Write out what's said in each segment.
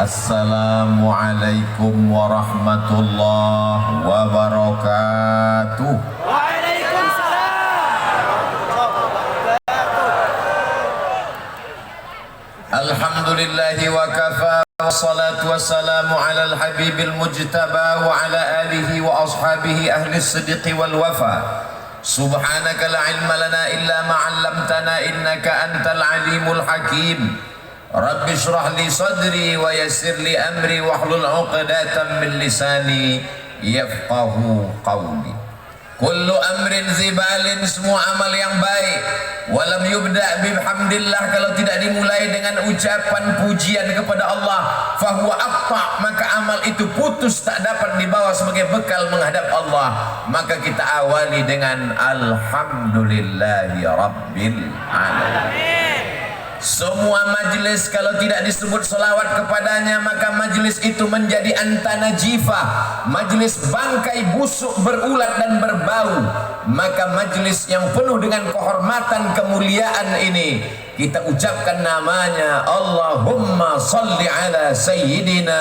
Assalamualaikum warahmatullahi wabarakatuh. Alhamdulillahi wa kafa, wassalatu wassalamu ala al-habibil mujtaba wa ala alihi wa ashabihi ahli siddiqi wal wafa. Subhanaka la ilma lana illa ma 'allamtana innaka antal alimul hakim. Rabbi shrah li sadri wa yassir li amri wahlul 'uqdatam min lisani yafqahu qawli. Kullu amrin zibalin, semua amal yang baik walam yubda' bihamdillah, kalau tidak dimulai dengan ucapan pujian kepada Allah, fahuwa aqta', maka amal itu putus, tak dapat dibawa sebagai bekal menghadap Allah. Maka kita awali dengan alhamdulillahi rabbil alamin. Semua majlis kalau tidak disebut selawat kepadanya, maka majlis itu menjadi antana jifah, majlis bangkai busuk berulat dan berbau. Maka majlis yang penuh dengan kehormatan kemuliaan ini kita ucapkan namanya Allahumma salli ala sayyidina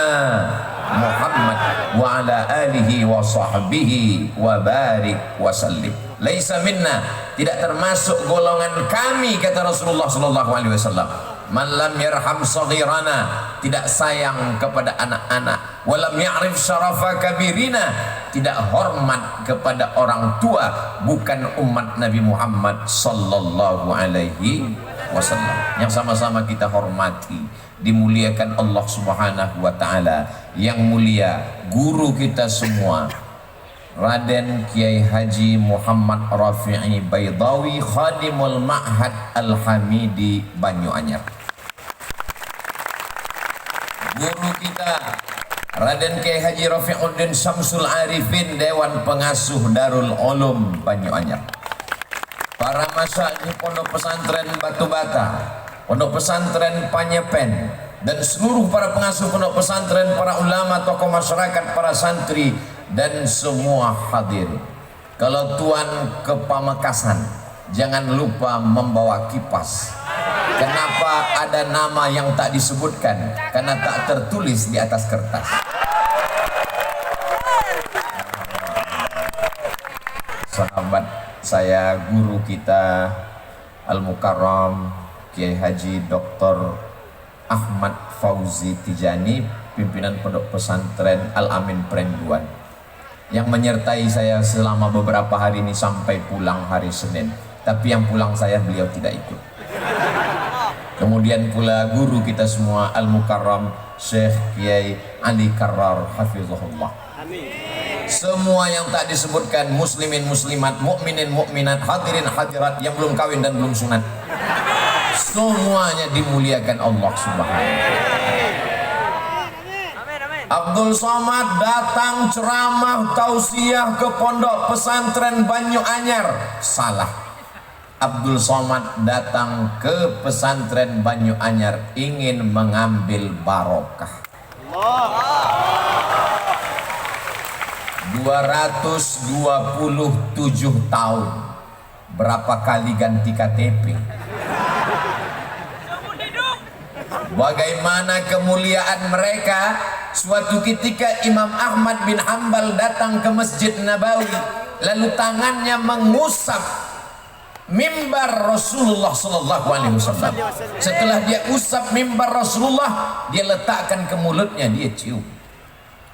Muhammad wa ala alihi wa sahbihi wa barik wa sallim. Laisa minna, tidak termasuk golongan kami, kata Rasulullah sallallahu alaihi wasallam. Man lam yarham saghirana, tidak sayang kepada anak-anak. Walam ya'rif syarafa kabirina, tidak hormat kepada orang tua, bukan umat Nabi Muhammad sallallahu alaihi wasallam. Yang sama-sama kita hormati, dimuliakan Allah Subhanahu wa taala. Yang mulia guru kita semua, Raden Kiai Haji Muhammad Rafi'i Baydawi, Khadimul Ma'had Al-Hamidi Banyuanyar. Guru kita Raden Kiai Haji Rafi'uddin Syamsul Arifin, Dewan Pengasuh Darul Ulum Banyuanyar. Para masyayikh Pondok Pesantren Batu Bata, Pondok Pesantren Panyepen, dan seluruh para pengasuh pondok pesantren, para ulama, tokoh masyarakat, para santri, dan semua hadir. Kalau tuan ke Pamekasan, jangan lupa membawa kipas. Kenapa ada nama yang tak disebutkan? Karena tak tertulis di atas kertas. Sahabat saya, guru kita Al-Mukarram Kiai Haji Dr. Ahmad Fauzi Tijani, pimpinan pondok pesantren Al-Amin Prenduan, yang menyertai saya selama beberapa hari ini sampai pulang hari Senin. Tapi yang pulang saya, beliau tidak ikut. Kemudian pula guru kita semua Al-Mukarram Syekh Kiai Ali Karrar hafizahullah. Semua yang tak disebutkan, muslimin muslimat, mukminin mukminat, hadirin hadirat yang belum kawin dan belum sunat, semuanya dimuliakan Allah Subhanahu wa taala. Abdul Somad datang ceramah tausiah ke Pondok Pesantren Banyuanyar. Salah. Abdul Somad datang ke Pesantren Banyuanyar ingin mengambil barokah. 227 tahun. Berapa kali ganti KTP? Bagaimana kemuliaan mereka. Suatu ketika Imam Ahmad bin Hanbal datang ke Masjid Nabawi, lalu tangannya mengusap mimbar Rasulullah sallallahu alaihi wasallam. Setelah dia usap mimbar Rasulullah, dia letakkan ke mulutnya, dia cium.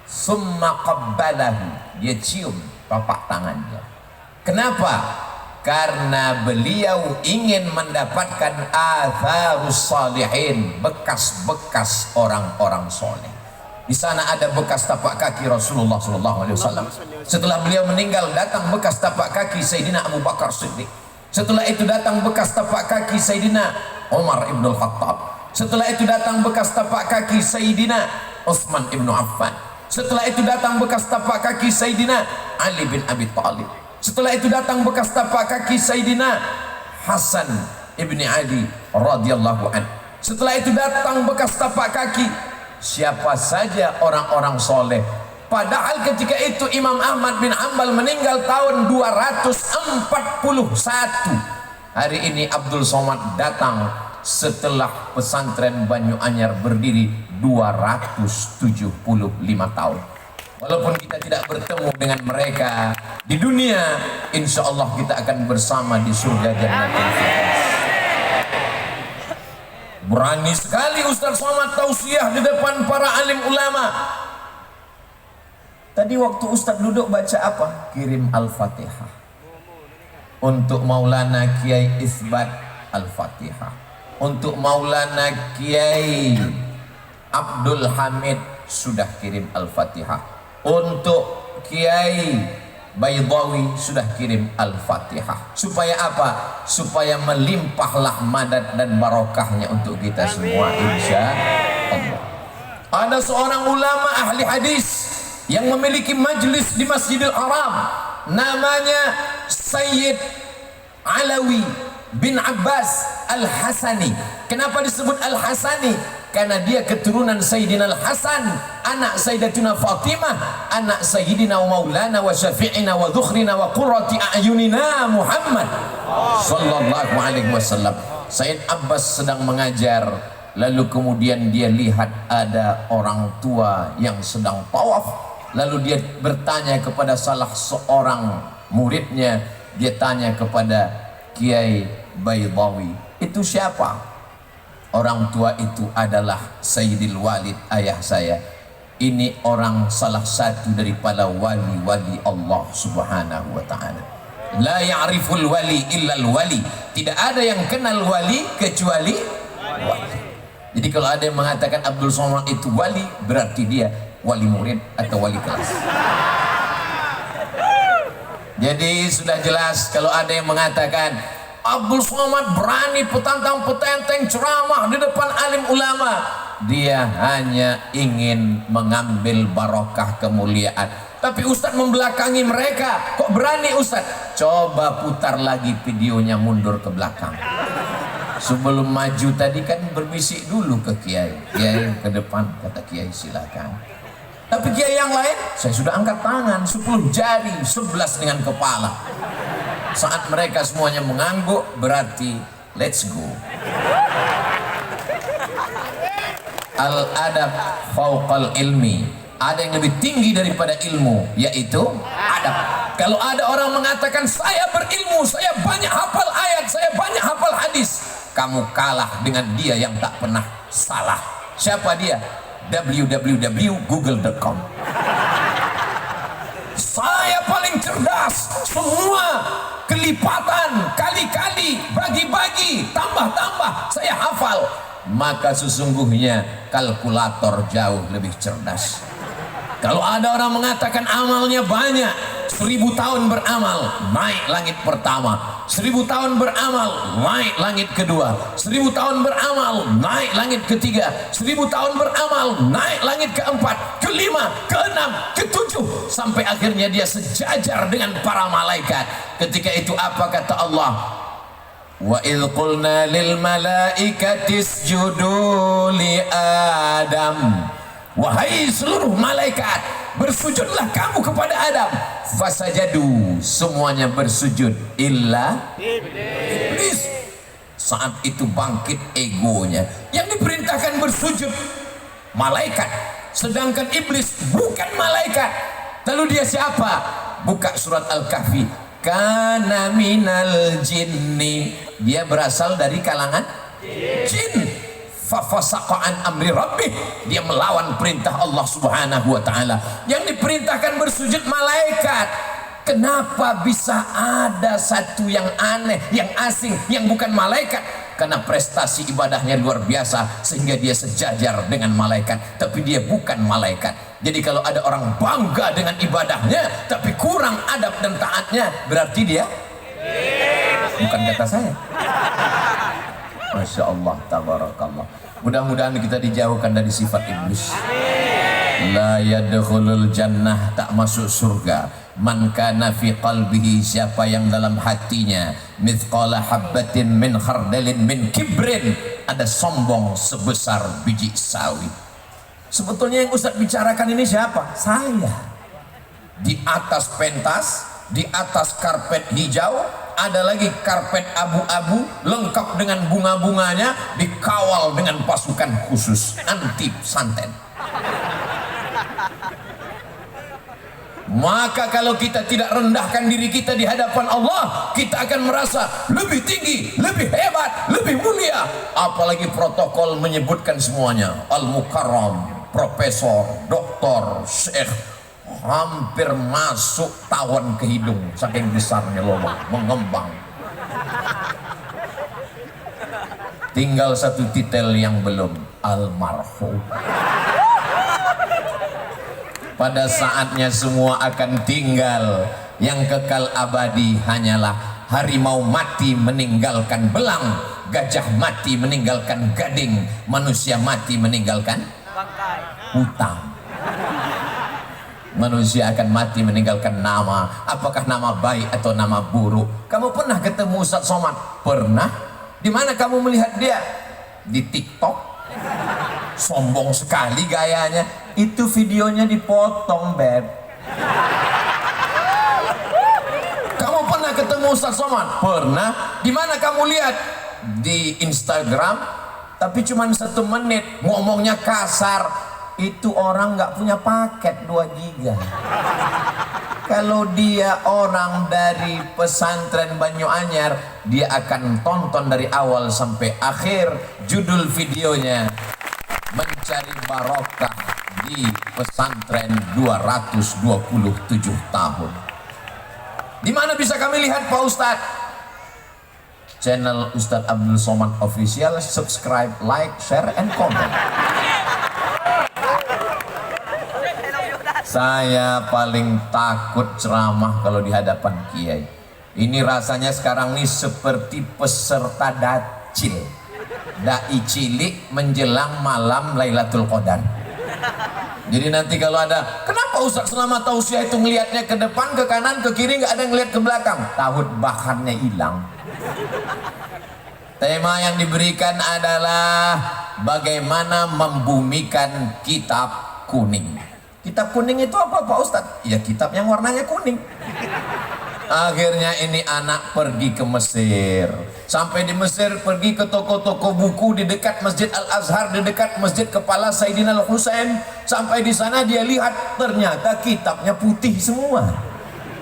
Summa qabbalahu, dia cium tapak tangannya. Kenapa? Karena beliau ingin mendapatkan atharus salihin, bekas-bekas orang-orang soleh. Di sana ada bekas tapak kaki Rasulullah SAW. Setelah beliau meninggal, datang bekas tapak kaki Sayyidina Abu Bakar Siddiq. Setelah itu datang bekas tapak kaki Sayyidina Umar ibn al-Khattab. Setelah itu datang bekas tapak kaki Sayyidina Utsman ibn Affan. Setelah itu datang bekas tapak kaki Sayyidina Ali bin Abi Thalib. Setelah itu datang bekas tapak kaki Sayyidina Hasan ibni Ali radhiyallahu an. Setelah itu datang bekas tapak kaki siapa saja orang-orang soleh. Padahal ketika itu Imam Ahmad bin Hanbal meninggal tahun 241. Hari ini Abdul Somad datang setelah pesantren Banyu Anyar berdiri 275 tahun. Walaupun kita tidak bertemu dengan mereka di dunia, insya Allah kita akan bersama di surga Jannatul Firdaus. Berani sekali Ustaz Somad tausiah di depan para alim ulama. Tadi waktu Ustaz duduk baca apa? Kirim Al-Fatihah. Untuk Maulana Kiai Isbat Al-Fatihah. Untuk Maulana Kiai Abdul Hamid sudah kirim Al-Fatihah. Untuk Kiai Baydawi sudah kirim Al-Fatihah. Supaya apa? Supaya melimpahlah madad dan barokahnya untuk kita semua, insya Allah. Ada seorang ulama ahli hadis yang memiliki majlis di Masjidil Haram, namanya Sayyid Alawi bin Abbas Al-Hasani. Kenapa disebut Al-Hasani? Karena dia keturunan Sayyidina Al-Hasan, anak Sayyidatina Fatimah, anak Sayyidina wa Maulana wa Syafi'ina wa Dhukhrina wa Qurrati A'yunina Muhammad sallallahu alaihi wasallam. Sayyid Abbas sedang mengajar, lalu kemudian dia lihat ada orang tua yang sedang tawaf. Lalu dia bertanya kepada salah seorang muridnya, dia tanya kepada Kiai Baydawi, itu siapa? Orang tua itu adalah Sayyidil Walid, ayah saya. Ini orang salah satu daripada wali-wali Allah subhanahu wa ta'ala. La ya'riful wali illal wali. Tidak ada yang kenal wali kecuali wali. Jadi kalau ada yang mengatakan Abdul Somad itu wali, berarti dia wali murid atau wali kelas. Jadi sudah jelas kalau ada yang mengatakan Abdul Somad berani petantang petenteng ceramah di depan alim ulama, dia hanya ingin mengambil barokah kemuliaan. Tapi Ustadz membelakangi mereka. Kok berani Ustadz? Coba putar lagi videonya, mundur ke belakang. Sebelum maju tadi kan berbisik dulu ke Kiai. Kiai ke depan, kata Kiai silakan. Tapi Kiai yang lain, saya sudah angkat tangan 10 jari, 11 dengan kepala. Saat mereka semuanya mengangguk, berarti let's go. Al-adab fauqal ilmi. Ada yang lebih tinggi daripada ilmu, yaitu adab. Kalau ada orang mengatakan saya berilmu, saya banyak hafal ayat, saya banyak hafal hadis, kamu kalah dengan dia yang tak pernah salah. Siapa dia? www.google.com. Saya paling cerdas, semua kelipatan, kali-kali, bagi-bagi, tambah-tambah, saya hafal. Maka sesungguhnya kalkulator jauh lebih cerdas. Kalau ada orang mengatakan amalnya banyak, 1000 tahun beramal, naik langit pertama. 1000 tahun beramal, naik langit kedua. 1000 tahun beramal, naik langit ketiga. 1000 tahun beramal, naik langit keempat, kelima, keenam, ketujuh, sampai akhirnya dia sejajar dengan para malaikat. Ketika itu apa kata Allah? Wa idh qulna lil malaikati isjudu li Adam. Wahai seluruh malaikat, bersujudlah kamu kepada Adam. Fasajadu, semuanya bersujud illa Iblis. Saat itu bangkit egonya. Yang diperintahkan bersujud malaikat, sedangkan Iblis bukan malaikat. Lalu dia siapa? Buka surat Al-Kahfi. Kana minal jinni. Dia berasal dari kalangan jin. Fafasaqa'an amri rabbih, dia melawan perintah Allah subhanahu wa ta'ala. Yang diperintahkan bersujud malaikat. Kenapa bisa ada satu yang aneh, yang asing, yang bukan malaikat? Karena prestasi ibadahnya luar biasa sehingga dia sejajar dengan malaikat, tapi dia bukan malaikat. Jadi kalau ada orang bangga dengan ibadahnya tapi kurang adab dan taatnya, berarti dia bukan kata saya. Masya Allah, tabarakallah. Mudah-mudahan kita dijauhkan dari sifat iblis. La yadkhulul jannah, tak masuk surga. Man kana fi qalbihi, siapa yang dalam hatinya mithqala habbatin min khardalin min kibrin, ada sombong sebesar biji sawi. Sebetulnya yang Ustaz bicarakan ini siapa? Saya. Di atas pentas, di atas karpet hijau, ada lagi karpet abu-abu lengkap dengan bunga-bunganya, dikawal dengan pasukan khusus anti santet. Maka kalau kita tidak rendahkan diri kita di hadapan Allah, kita akan merasa lebih tinggi, lebih hebat, lebih mulia. Apalagi protokol menyebutkan semuanya, al-mukarram, profesor, doktor, syekh, hampir masuk tawon ke hidung saking besarnya lubang, mengembang. Tinggal satu titel yang belum, almarhum. Pada saatnya semua akan tinggal, yang kekal abadi hanyalah harimau mati meninggalkan belang, gajah mati meninggalkan gading, manusia mati meninggalkan hutang. Manusia akan mati meninggalkan nama, apakah nama baik atau nama buruk. Kamu pernah ketemu Ustaz Somad? Pernah. Di mana kamu melihat dia? Di TikTok. Sombong sekali gayanya. Itu videonya dipotong, Beb. Kamu pernah ketemu Ustaz Somad? Pernah. Di mana kamu lihat? Di Instagram. Tapi cuma 1 menit, ngomongnya kasar. Itu orang nggak punya paket 2 giga. Kalau dia orang dari pesantren Banyu-Anyar, dia akan tonton dari awal sampai akhir. Judul videonya, mencari barokah di pesantren 227 tahun. Di mana bisa kami lihat, Pak Ustadz? Channel Ustadz Abdul Somad Official. Subscribe, like, share, and comment. Saya paling takut ceramah kalau di hadapan kiai. Ini rasanya sekarang nih seperti peserta dacil, dai cilik menjelang malam Lailatul Qadar. Jadi nanti kalau ada, kenapa Ustaz selama tausiah itu ngelihatnya ke depan, ke kanan, ke kiri, nggak ada ngelihat ke belakang? Tahun bahannya hilang. Tema yang diberikan adalah bagaimana membumikan kitab kuning. Kitab kuning itu apa, Pak Ustadz? Ya kitab yang warnanya kuning. Akhirnya ini anak pergi ke Mesir. Sampai di Mesir pergi ke toko-toko buku di dekat Masjid Al-Azhar, di dekat Masjid Kepala Sayyidina Al-Husain. Sampai di sana dia lihat ternyata kitabnya putih semua.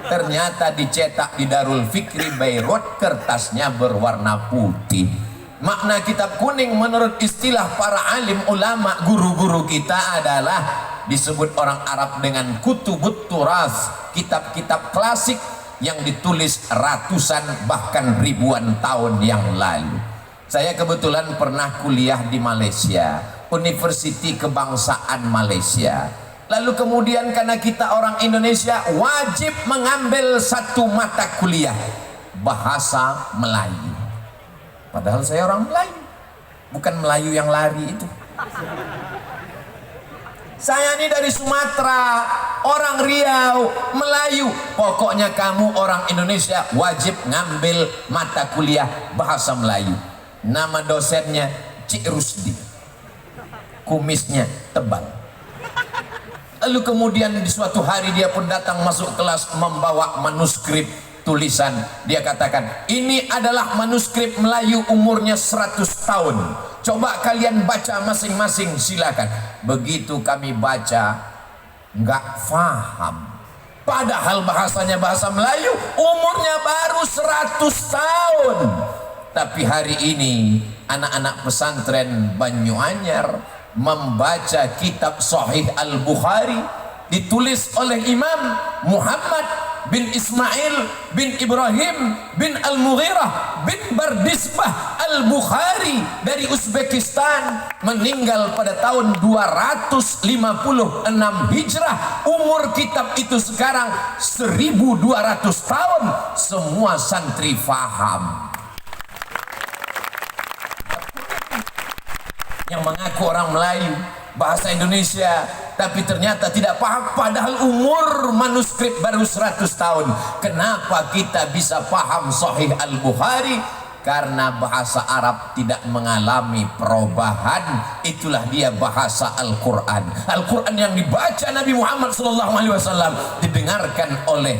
Ternyata dicetak di Darul Fikri Beirut, kertasnya berwarna putih. Makna kitab kuning menurut istilah para alim ulama, guru-guru kita adalah disebut orang Arab dengan kutubut turas, kitab-kitab klasik yang ditulis ratusan bahkan ribuan tahun yang lalu. Saya kebetulan pernah kuliah di Malaysia, Universiti Kebangsaan Malaysia. Lalu kemudian karena kita orang Indonesia wajib mengambil satu mata kuliah, bahasa Melayu. Padahal saya orang Melayu, bukan Melayu yang lari itu. Saya ini dari Sumatera, orang Riau, Melayu. Pokoknya kamu orang Indonesia wajib ngambil mata kuliah bahasa Melayu. Nama dosennya Cik Rusdi. Kumisnya tebal. Lalu kemudian di suatu hari dia pun datang masuk kelas membawa manuskrip tulisan. Dia katakan, ini adalah manuskrip Melayu umurnya 100 tahun. Coba kalian baca masing-masing, silakan. Begitu kami baca, nggak paham. Padahal bahasanya bahasa Melayu, umurnya baru 100 tahun. Tapi hari ini anak-anak pesantren Banyu-Anyar membaca kitab Sahih Al-Bukhari, ditulis oleh Imam Muhammad bin Ismail bin Ibrahim bin Al-Mughirah bin Bardisbah Al-Bukhari dari Uzbekistan, meninggal pada tahun 256 Hijrah. Umur kitab itu sekarang 1200 tahun. Semua santri faham. Yang mengaku orang Melayu, bahasa Indonesia, tapi ternyata tidak paham, padahal umur manuskrip baru 100 tahun. Kenapa kita bisa paham Sahih Al-Bukhari? Karena bahasa Arab tidak mengalami perubahan. Itulah dia bahasa Al-Quran. Al-Quran yang dibaca Nabi Muhammad SAW didengarkan oleh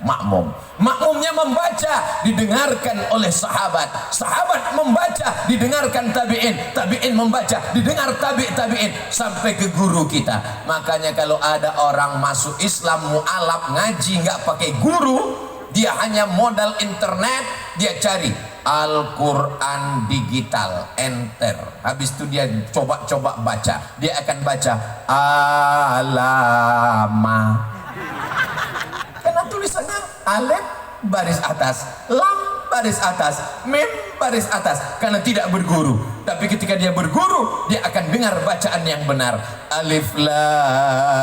makmum. Makmumnya membaca, didengarkan oleh sahabat. Sahabat membaca, didengarkan tabi'in. Tabi'in membaca, didengar tabi'in sampai ke guru kita. Makanya kalau ada orang masuk Islam mu'alaf ngaji nggak pakai guru, dia hanya modal internet, dia cari Al-Quran digital, enter. Habis itu dia coba-coba baca. Dia akan baca alama. Karena tulisannya alif baris atas, lam baris atas, mim baris atas. Karena tidak berguru. Tapi ketika dia berguru, dia akan dengar bacaan yang benar. Alif lam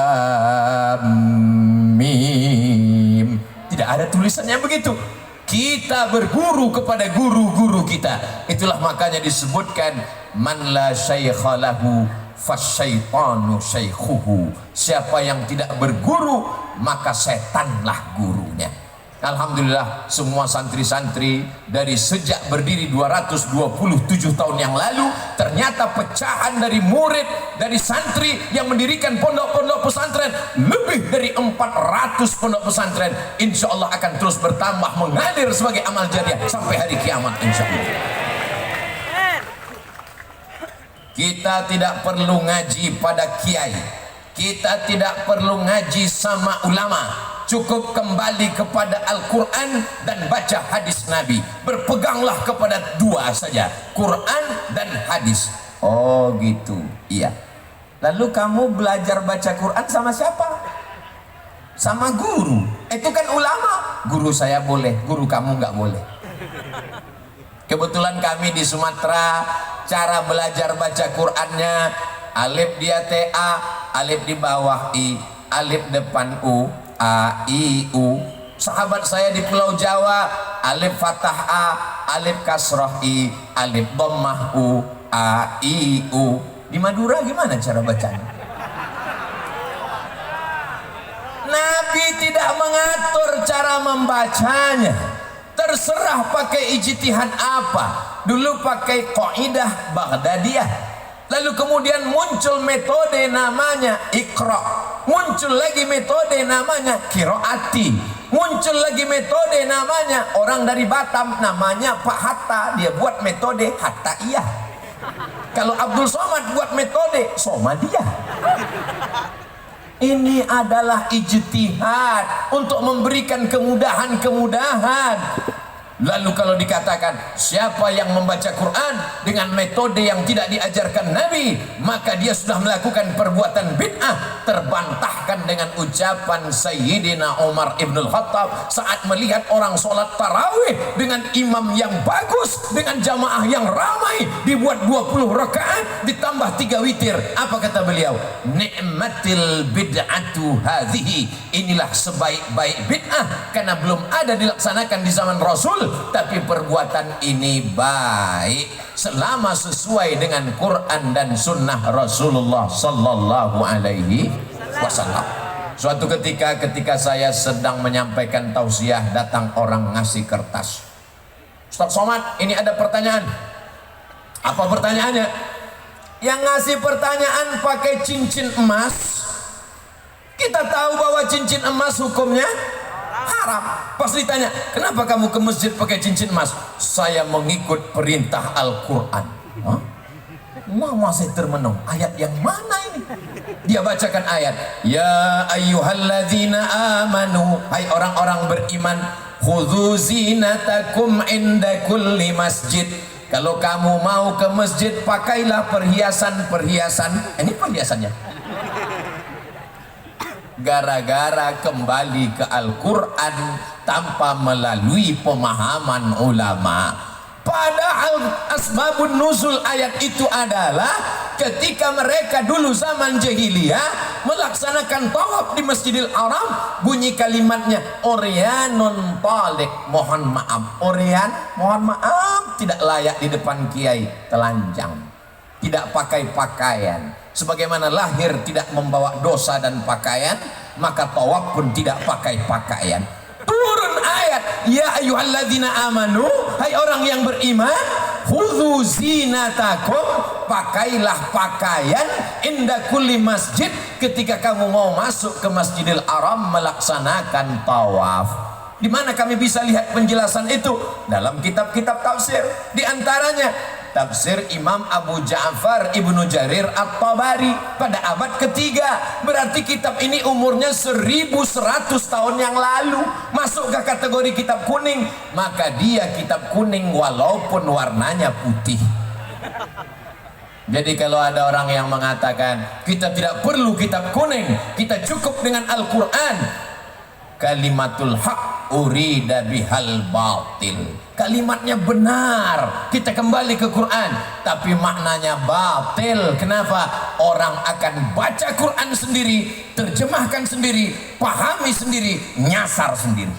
mim. Tidak ada tulisannya begitu. Kita berguru kepada guru-guru kita. Itulah makanya disebutkan man la syaikha lahu fasyaitanu syaikhuhu. Siapa yang tidak berguru maka setanlah gurunya. Alhamdulillah semua santri-santri dari sejak berdiri 227 tahun yang lalu, ternyata pecahan dari murid, dari santri yang mendirikan pondok-pondok pesantren, lebih dari 400 pondok pesantren, insya Allah akan terus bertambah mengalir sebagai amal jariah sampai hari kiamat insya Allah. Kita tidak perlu ngaji pada kiai, kita tidak perlu ngaji sama ulama. Cukup kembali kepada Al-Quran dan baca hadis Nabi. Berpeganglah kepada dua saja, Quran dan hadis. Oh gitu, iya. Lalu kamu belajar baca Quran sama siapa? Sama guru. Itu kan ulama. Guru saya boleh, guru kamu nggak boleh. Kebetulan kami di Sumatera, cara belajar baca Qurannya, alif di TA, alif di bawah I, alif depan U, A, I, U. Sahabat saya di Pulau Jawa, alif fathah A, alif kasroh I, alif dhammah U, A, I, U. Di Madura gimana cara bacanya? Nabi tidak mengatur cara membacanya. Terserah pakai ijtihad apa. Dulu pakai qaidah Baghdadiyah. Lalu kemudian muncul metode namanya Iqra. Muncul lagi metode namanya Qiraati. Muncul lagi metode namanya orang dari Batam namanya Pak Hatta, dia buat metode Hattaiyah. Kalau Abdul Somad buat metode Somadiyah. Ini adalah ijtihad untuk memberikan kemudahan-kemudahan. Lalu kalau dikatakan siapa yang membaca Quran dengan metode yang tidak diajarkan Nabi, maka dia sudah melakukan perbuatan bid'ah. Terbantahkan dengan ucapan Sayyidina Umar ibn al-Khattab saat melihat orang sholat tarawih dengan imam yang bagus, dengan jamaah yang ramai, dibuat 20 rakaat ditambah 3 witir. Apa kata beliau? Ni'matil bid'atu hadhihi. Inilah sebaik-baik bid'ah, karena belum ada dilaksanakan di zaman Rasul. Tapi perbuatan ini baik selama sesuai dengan Quran dan Sunnah Rasulullah Sallallahu Alaihi Wasallam. Suatu ketika saya sedang menyampaikan tausiah, datang orang ngasih kertas. Ustaz Somad, ini ada pertanyaan. Apa pertanyaannya? Yang ngasih pertanyaan pakai cincin emas. Kita tahu bahwa cincin emas hukumnya haram. Pas ditanya, kenapa kamu ke masjid pakai cincin emas? Saya mengikut perintah Al-Quran. Mama saya termenung, ayat yang mana ini? Dia bacakan ayat, ya ayyuhalladzina amanu, hai orang-orang beriman, khudzu zinatakum inda kulli masjid. Kalau kamu mau ke masjid, pakailah perhiasan-perhiasan. Ini perhiasannya. Gara-gara kembali ke Al-Quran tanpa melalui pemahaman ulama. Padahal asbabun nuzul ayat itu adalah ketika mereka dulu zaman jahiliyah melaksanakan tawaf di Masjidil Haram, bunyi kalimatnya Oryanun Talik, mohon maaf. Oryan, mohon maaf, tidak layak di depan kiai, telanjang, tidak pakai pakaian. Sebagaimana lahir tidak membawa dosa dan pakaian, maka tawaf pun tidak pakai pakaian. Turun ayat, ya ayyuhalladzina amanu, hai orang yang beriman, khudzu zinatakum, pakailah pakaian inda kulli masjid, ketika kamu mau masuk ke Masjidil Haram melaksanakan tawaf. Di mana kami bisa lihat penjelasan itu? Dalam kitab-kitab tafsir. Di antaranya tafsir Imam Abu Ja'far Ibnu Jarir At-Tabari pada abad ketiga. Berarti kitab ini umurnya 1100 tahun yang lalu. Masuk ke kategori kitab kuning. Maka dia kitab kuning walaupun warnanya putih. Jadi kalau ada orang yang mengatakan kita tidak perlu kitab kuning, kita cukup dengan Al-Quran, kalimatul haq urida bihal batil. Kalimatnya benar, kita kembali ke Quran, tapi maknanya batil. Kenapa? Orang akan baca Quran sendiri, terjemahkan sendiri, pahami sendiri, nyasar sendiri.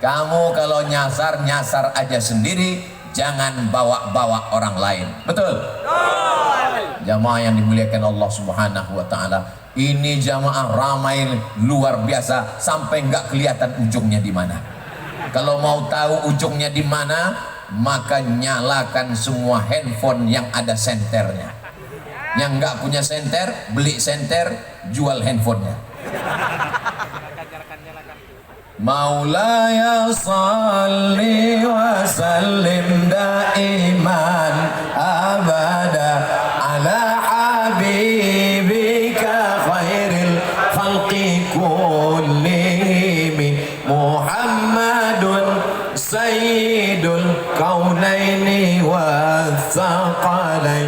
Kamu kalau nyasar, nyasar aja sendiri, jangan bawa-bawa orang lain. Betul? Jamaah yang dimuliakan Allah Subhanahu wa taala, ini jamaah ramai luar biasa sampai nggak kelihatan ujungnya di mana. Kalau mau tahu ujungnya di mana, maka nyalakan semua handphone yang ada senternya. Yang nggak punya senter, beli senter, jual handphonenya. Maulaya salli wa sallim daiman abada ala habibika khairil khalqi kullihim Muhammadun sayyidul kaunaini wathaqalain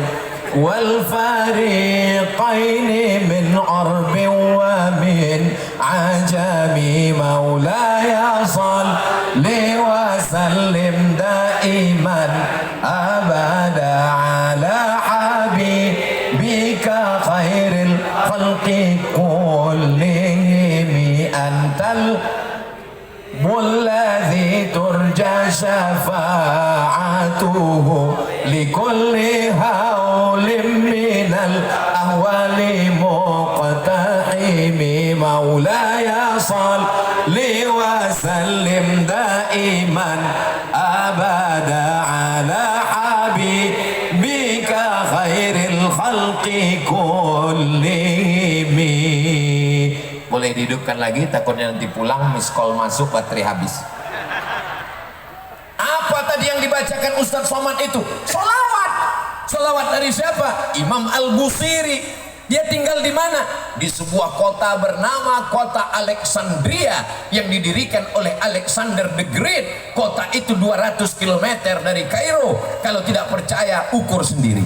wal fariqaini min arbin wa min ajami maulaya salli wa sallim daiman abada ala habibika khairil khalqi kullihim antal mulladhi turja syafa'atuhu likulli hawlim minal ahwali muqtahimi maulaya salli wa sallim daiman abada ala habibika khairil khalqi kullihimi. Boleh dihidupkan lagi, takutnya nanti pulang miss call masuk baterai habis. Apa tadi yang dibacakan Ustadz Somad itu? Salawat. Salawat dari siapa? Imam Al-Busiri. Dia tinggal di mana? Di sebuah kota bernama kota Alexandria yang didirikan oleh Alexander the Great. Kota itu 200 km dari Kairo. Kalau tidak percaya, ukur sendiri.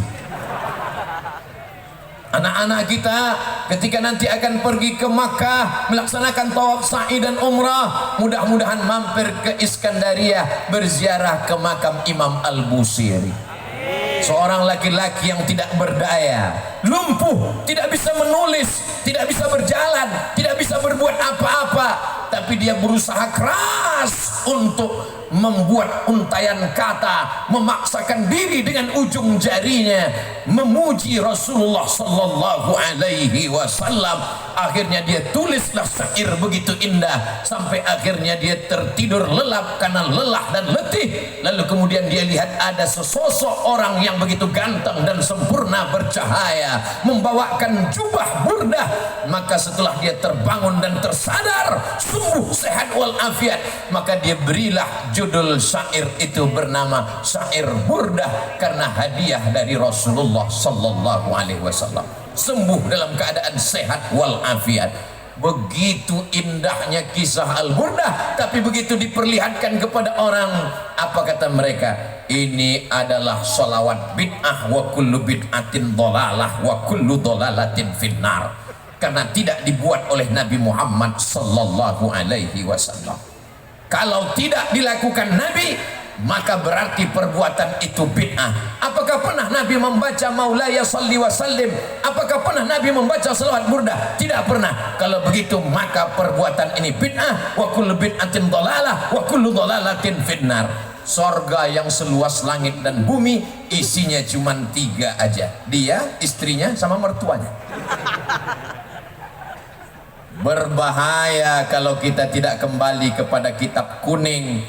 Anak-anak kita ketika nanti akan pergi ke Makkah melaksanakan tawaf sa'i dan umrah, mudah-mudahan mampir ke Iskandaria berziarah ke makam Imam Al-Busiri. Seorang laki-laki yang tidak berdaya, lumpuh, tidak bisa menulis, tidak bisa berjalan, tidak bisa berbuat apa-apa, tapi dia berusaha keras untuk membuat untayan kata, memaksakan diri dengan ujung jarinya memuji Rasulullah sallallahu alaihi wasallam. Akhirnya dia tulislah syair begitu indah sampai akhirnya dia tertidur lelap karena lelah dan letih. Lalu kemudian dia lihat ada sesosok orang yang begitu ganteng dan sempurna bercahaya membawakan jubah burdah. Maka setelah dia terbangun dan tersadar sembuh sehat walafiat, maka dia berilah judul syair itu bernama syair burdah karena hadiah dari Rasulullah sallallahu alaihi wasallam. Sembuh dalam keadaan sehat walafiat. Begitu indahnya kisah Al-Burdah, tapi begitu diperlihatkan kepada orang, apa kata mereka? Ini adalah sholawat bid'ah, wa kullu bid'atin dhalalah wa kullu dhalalatin finnar. Karena tidak dibuat oleh Nabi Muhammad sallallahu alaihi wasallam. Kalau tidak dilakukan Nabi, maka berarti perbuatan itu bid'ah. Apakah pernah Nabi membaca Maulaya salli wa sallim? Apakah pernah Nabi membaca salawat burdah? Tidak pernah. Kalau begitu maka perbuatan ini bid'ah. Wa kullu bid'atin dhalalah wa kullu dhalalatin finnar. Sorga yang seluas langit dan bumi isinya cuma 3 aja. Dia, istrinya, sama mertuanya. Berbahaya kalau kita tidak kembali kepada kitab kuning.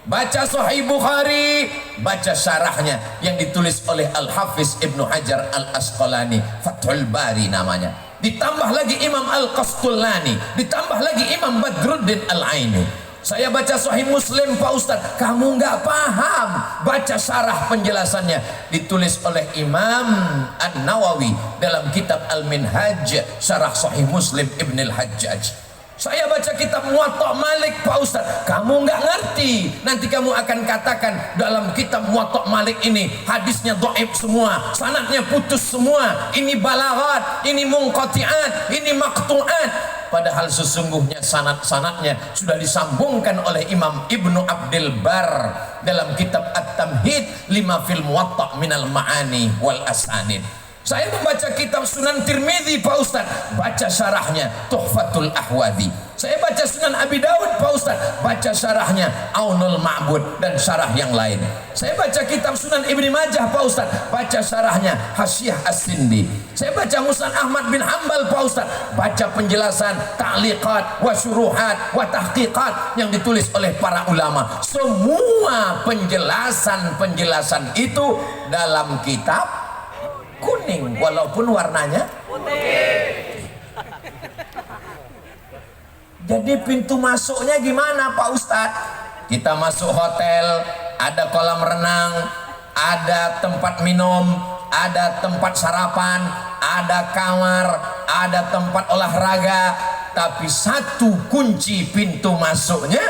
Baca Sahih Bukhari, baca syarahnya yang ditulis oleh Al-Hafiz Ibnu Hajar Al-Asqalani, Fathul Bari namanya. Ditambah lagi Imam Al-Qastulani, ditambah lagi Imam Badruddin Al-Aini. Saya baca Sahih Muslim Pak Ustadz, kamu nggak paham. Baca syarah penjelasannya, ditulis oleh Imam An-Nawawi dalam kitab Al-Minhaj, syarah Sahih Muslim Ibn Al-Hajjaj. Saya baca kitab Muwatta Malik Pak Ustadz, kamu nggak ngerti. Nanti kamu akan katakan dalam kitab Muwatta Malik ini hadisnya dhaif semua, sanadnya putus semua, ini balaghat, ini munqati'at, ini maqtu'at. Padahal sesungguhnya sanad-sanadnya sudah disambungkan oleh Imam Ibnu Abdul Bar dalam kitab At-Tamhid lima fil Muwatta minal ma'ani wal asanid. Saya membaca kitab Sunan Tirmidzi Pak Ustadz, baca syarahnya Tuhfatul Ahwadhi. Saya baca Sunan Abi Dawud Pak Ustadz, baca syarahnya Aunul Ma'bud dan syarah yang lain. Saya baca kitab Sunan Ibni Majah Pak Ustadz, baca syarahnya Hasyiah As-Sindi. Saya baca Musnad Ahmad bin Hanbal Pak Ustadz, baca penjelasan ta'liqat wa syuruhat wa tahqiqat yang ditulis oleh para ulama. Semua penjelasan itu dalam kitab kuning, walaupun warnanya putih. Jadi pintu masuknya gimana Pak Ustadz? Kita masuk hotel, ada kolam renang, ada tempat minum, ada tempat sarapan, ada kamar, ada tempat olahraga. Tapi satu kunci pintu masuknya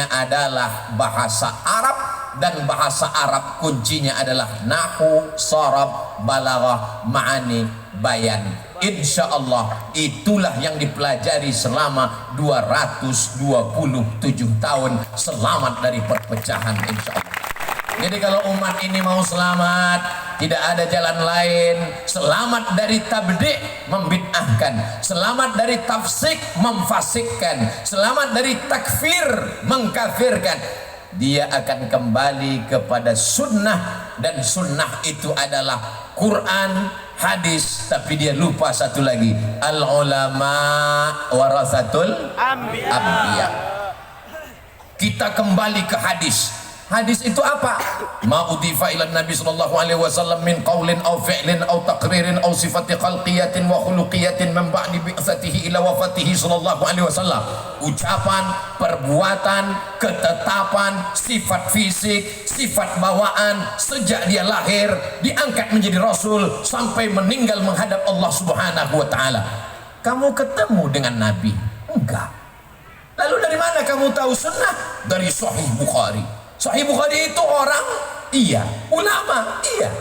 adalah bahasa Arab, dan bahasa Arab kuncinya adalah nahu, sharab, balaghah, ma'ani, bayan. Insya Allah itulah yang dipelajari selama 227 tahun, selamat dari perpecahan insya Allah. Jadi kalau umat ini mau selamat, tidak ada jalan lain. Selamat dari tabdi' membid'ahkan, selamat dari tafsik memfasikkan, selamat dari takfir mengkafirkan. Dia akan kembali kepada sunnah, dan sunnah itu adalah Quran, hadis. Tapi dia lupa satu lagi, al ulama warasatul anbiya. Kita kembali ke hadis. Hadis itu apa? Ma udhifa ila Nabi sallallahu alaihi wasallam min qaulin aw fi'lin aw taqririn aw sifati khalqiyatin wa khuluqiyatin min ba'di bi'tsatihi ila wafatihi sallallahu alaihi wasallam. Ucapan, perbuatan, ketetapan, sifat fisik, sifat bawaan sejak dia lahir, diangkat menjadi rasul sampai meninggal menghadap Allah Subhanahu wa taala. Kamu ketemu dengan Nabi? Enggak. Lalu dari mana kamu tahu sunnah? Dari Sahih Bukhari. Sahih Bukhari itu orang? Iya. Ulama? Iya.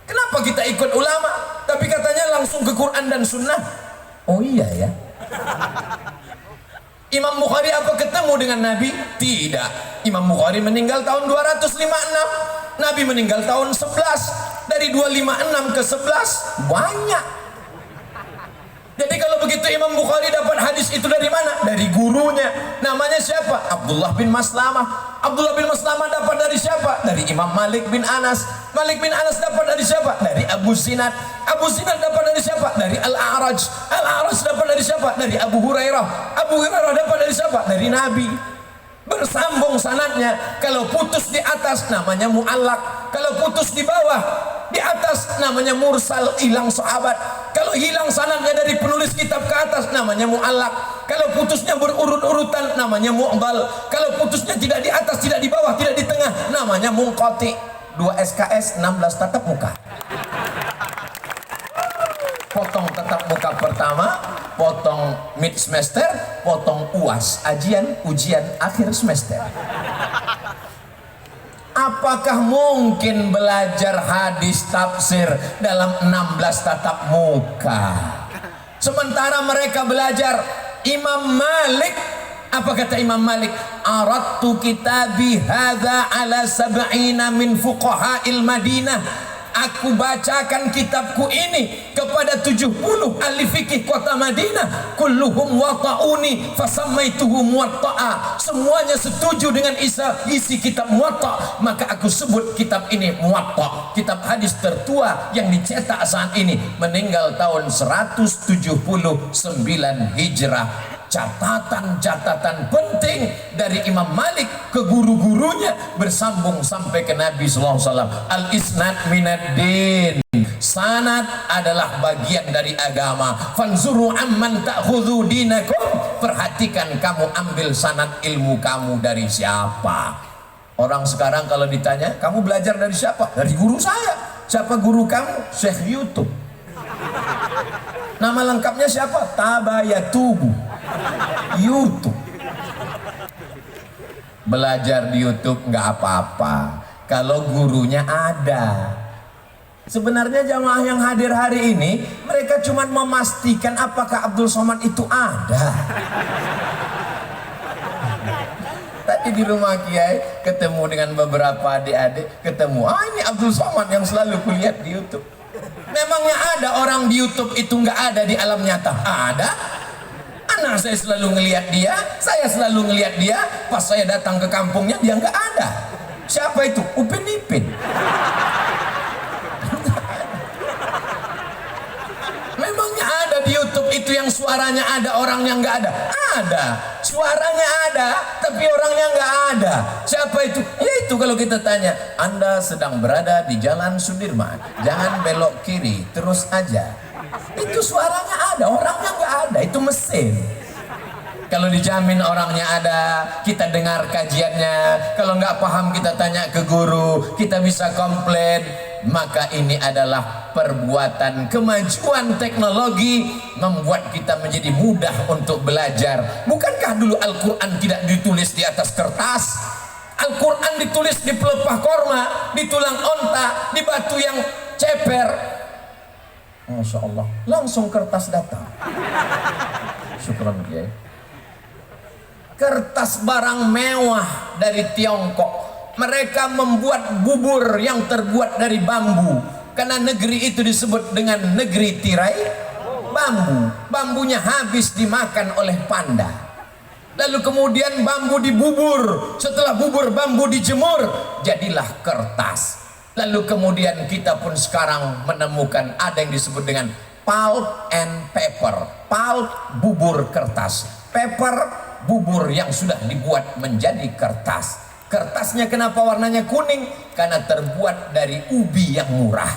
Kenapa kita ikut ulama? Tapi katanya langsung ke Quran dan sunnah? Oh iya ya. Imam Bukhari apa ketemu dengan Nabi? Tidak. Imam Bukhari meninggal tahun 256. Nabi meninggal tahun 11. Dari 256 ke 11 banyak. Jadi kalau begitu Imam Bukhari dapat hadis itu dari mana? Dari gurunya. Namanya siapa? Abdullah bin Maslamah. Abdullah bin Maslamah dapat dari siapa? Dari Imam Malik bin Anas. Malik bin Anas dapat dari siapa? Dari Abu Zinad. Abu Zinad dapat dari siapa? Dari Al-A'raj. Al-A'raj dapat dari siapa? Dari Abu Hurairah. Abu Hurairah dapat dari siapa? Dari Nabi. Bersambung sanadnya. Kalau putus di atas namanya mu'allaq. Kalau putus di bawah, di atas namanya mursal, hilang sahabat. Kalau hilang sanadnya dari penulis kitab ke atas namanya mu'allaq. Kalau putusnya berurut-urutan namanya mu'dal. Kalau putusnya tidak di atas, tidak di bawah, tidak di tengah namanya munqati. 2 SKS 16 tatap muka. Potong tatap muka pertama, potong mid semester, potong UAS, ujian akhir semester. Apakah mungkin belajar hadis tafsir dalam 16 tatap muka? Sementara mereka belajar Imam Malik. Apa kata Imam Malik? Aradtu kitabi hadza ala sab'ina min fuqaha'il Madinah. Aku bacakan kitabku ini kepada 70 ahli fikih kota Madinah. Kulluhum wata'uni fasammaituhu muwatta'a. Semuanya setuju dengan isi kitab Muwatta, maka aku sebut kitab ini Muwatta. Kitab hadis tertua yang dicetak saat ini, meninggal tahun 179 Hijrah. Catatan-catatan penting dari Imam Malik ke guru-gurunya bersambung sampai ke Nabi sallallahu alaihi wasallam. Al-isnad minad din. Sanad adalah bagian dari agama. Fanzuru amman ta'khudhu dinakum. Perhatikan kamu ambil sanad ilmu kamu dari siapa. Orang sekarang kalau ditanya, kamu belajar dari siapa? Dari guru saya. Siapa guru kamu? Syekh YouTube. Nama lengkapnya siapa? Tabayatubu. YouTube. Belajar di YouTube nggak apa-apa kalau gurunya ada. Sebenarnya jamaah yang hadir hari ini, mereka cuma memastikan apakah Abdul Somad itu ada. Tadi di rumah Kiai ketemu dengan beberapa adik-adik, ketemu, ini Abdul Somad yang selalu kulihat di YouTube. Memangnya ada orang di YouTube itu nggak ada di alam nyata? Ada. Anak saya selalu ngelihat dia, saya selalu ngelihat dia. Pas saya datang ke kampungnya dia nggak ada. Siapa itu? Upin Ipin. Memangnya ada di YouTube itu yang suaranya ada, orangnya nggak ada? Ada. Suaranya ada, tapi orangnya nggak ada. Siapa itu? Ya itu kalau kita tanya, Anda sedang berada di Jalan Sudirman, jangan belok kiri, terus aja. Itu suaranya ada, orangnya nggak ada. Itu mesin. Kalau dijamin orangnya ada, kita dengar kajiannya. Kalau nggak paham kita tanya ke guru, kita bisa komplain. Maka ini adalah perbuatan kemajuan teknologi membuat kita menjadi mudah untuk belajar. Bukankah dulu Al-Quran tidak ditulis di atas kertas? Al-Quran ditulis di pelepah korma, di tulang onta, di batu yang ceper. Masya Allah, langsung kertas datang. Syukran Kiai. Kertas barang mewah dari Tiongkok. Mereka membuat bubur yang terbuat dari bambu. Karena negeri itu disebut dengan negeri tirai bambu. Bambunya habis dimakan oleh panda. Lalu kemudian bambu dibubur. Setelah bubur bambu dijemur, jadilah kertas. Lalu kemudian kita pun sekarang menemukan ada yang disebut dengan pulp and paper. Pulp, bubur kertas. Paper, bubur yang sudah dibuat menjadi kertas. Kertasnya kenapa warnanya kuning? Karena terbuat dari ubi yang murah.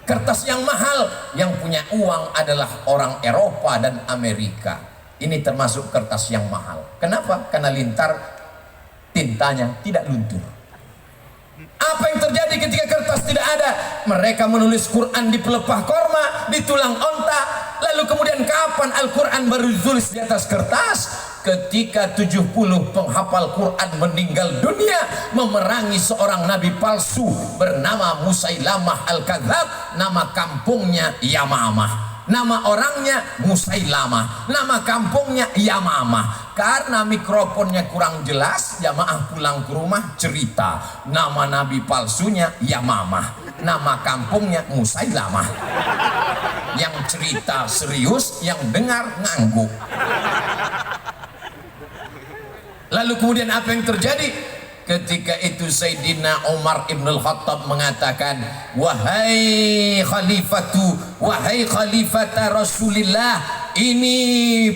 Kertas yang mahal, yang punya uang adalah orang Eropa dan Amerika. Ini termasuk kertas yang mahal. Kenapa? Karena lintar, tintanya tidak luntur. Apa yang terjadi ketika kertas tidak ada? Mereka menulis Quran di pelepah korma, di tulang onta. Lalu kemudian kapan Al-Quran baru ditulis di atas kertas? Ketika 70 penghafal Quran meninggal dunia memerangi seorang nabi palsu bernama Musailamah Al-Kadzab. Nama kampungnya Yamamah, nama orangnya Musailamah, nama kampungnya Yamamah. Karena mikrofonnya kurang jelas, jamaah pulang ke rumah cerita nama nabi palsunya Yamamah, nama kampungnya Musailamah. Yang cerita serius, yang dengar ngangguk. Lalu kemudian apa yang terjadi? Ketika itu Sayyidina Umar ibn al-Khattab mengatakan, wahai khalifata Rasulillah, ini